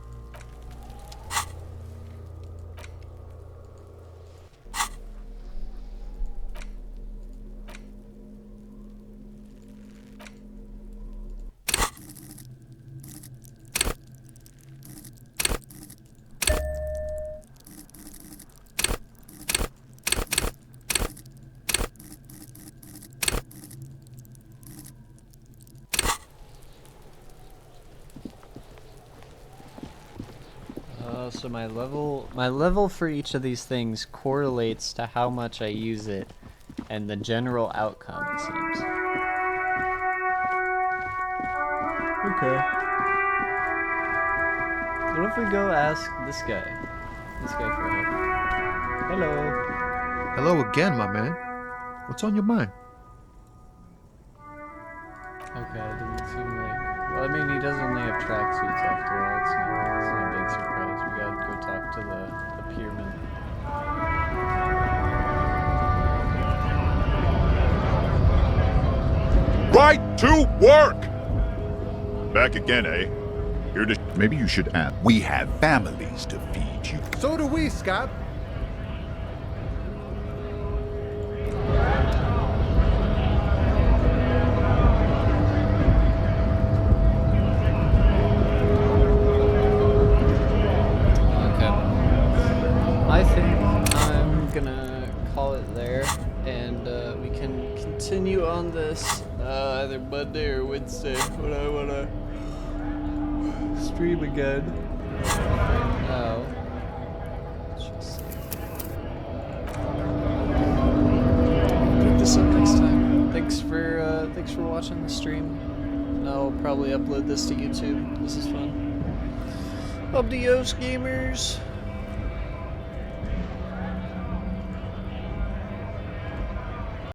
[SPEAKER 1] So my level for each of these things correlates to how much I use it and the general outcome, it seems. Okay. What if we go ask this guy for help? Hello.
[SPEAKER 15] Hello again, my man. What's on your mind?
[SPEAKER 1] Okay, it doesn't seem like... Well, I mean, he does only have tracksuits after all. It's not a big surprise. We gotta go talk to the pierman.
[SPEAKER 9] Right to work! Back again, eh? Here to... Maybe you should add. We have families to feed you.
[SPEAKER 15] So do we, Scott.
[SPEAKER 1] I think I'm gonna call it there, and we can continue on this either Monday or Wednesday when I wanna stream again. Now, let's just see. Put this up next time. Thanks for watching the stream. I'll probably upload this to YouTube. This is fun. Adios, gamers.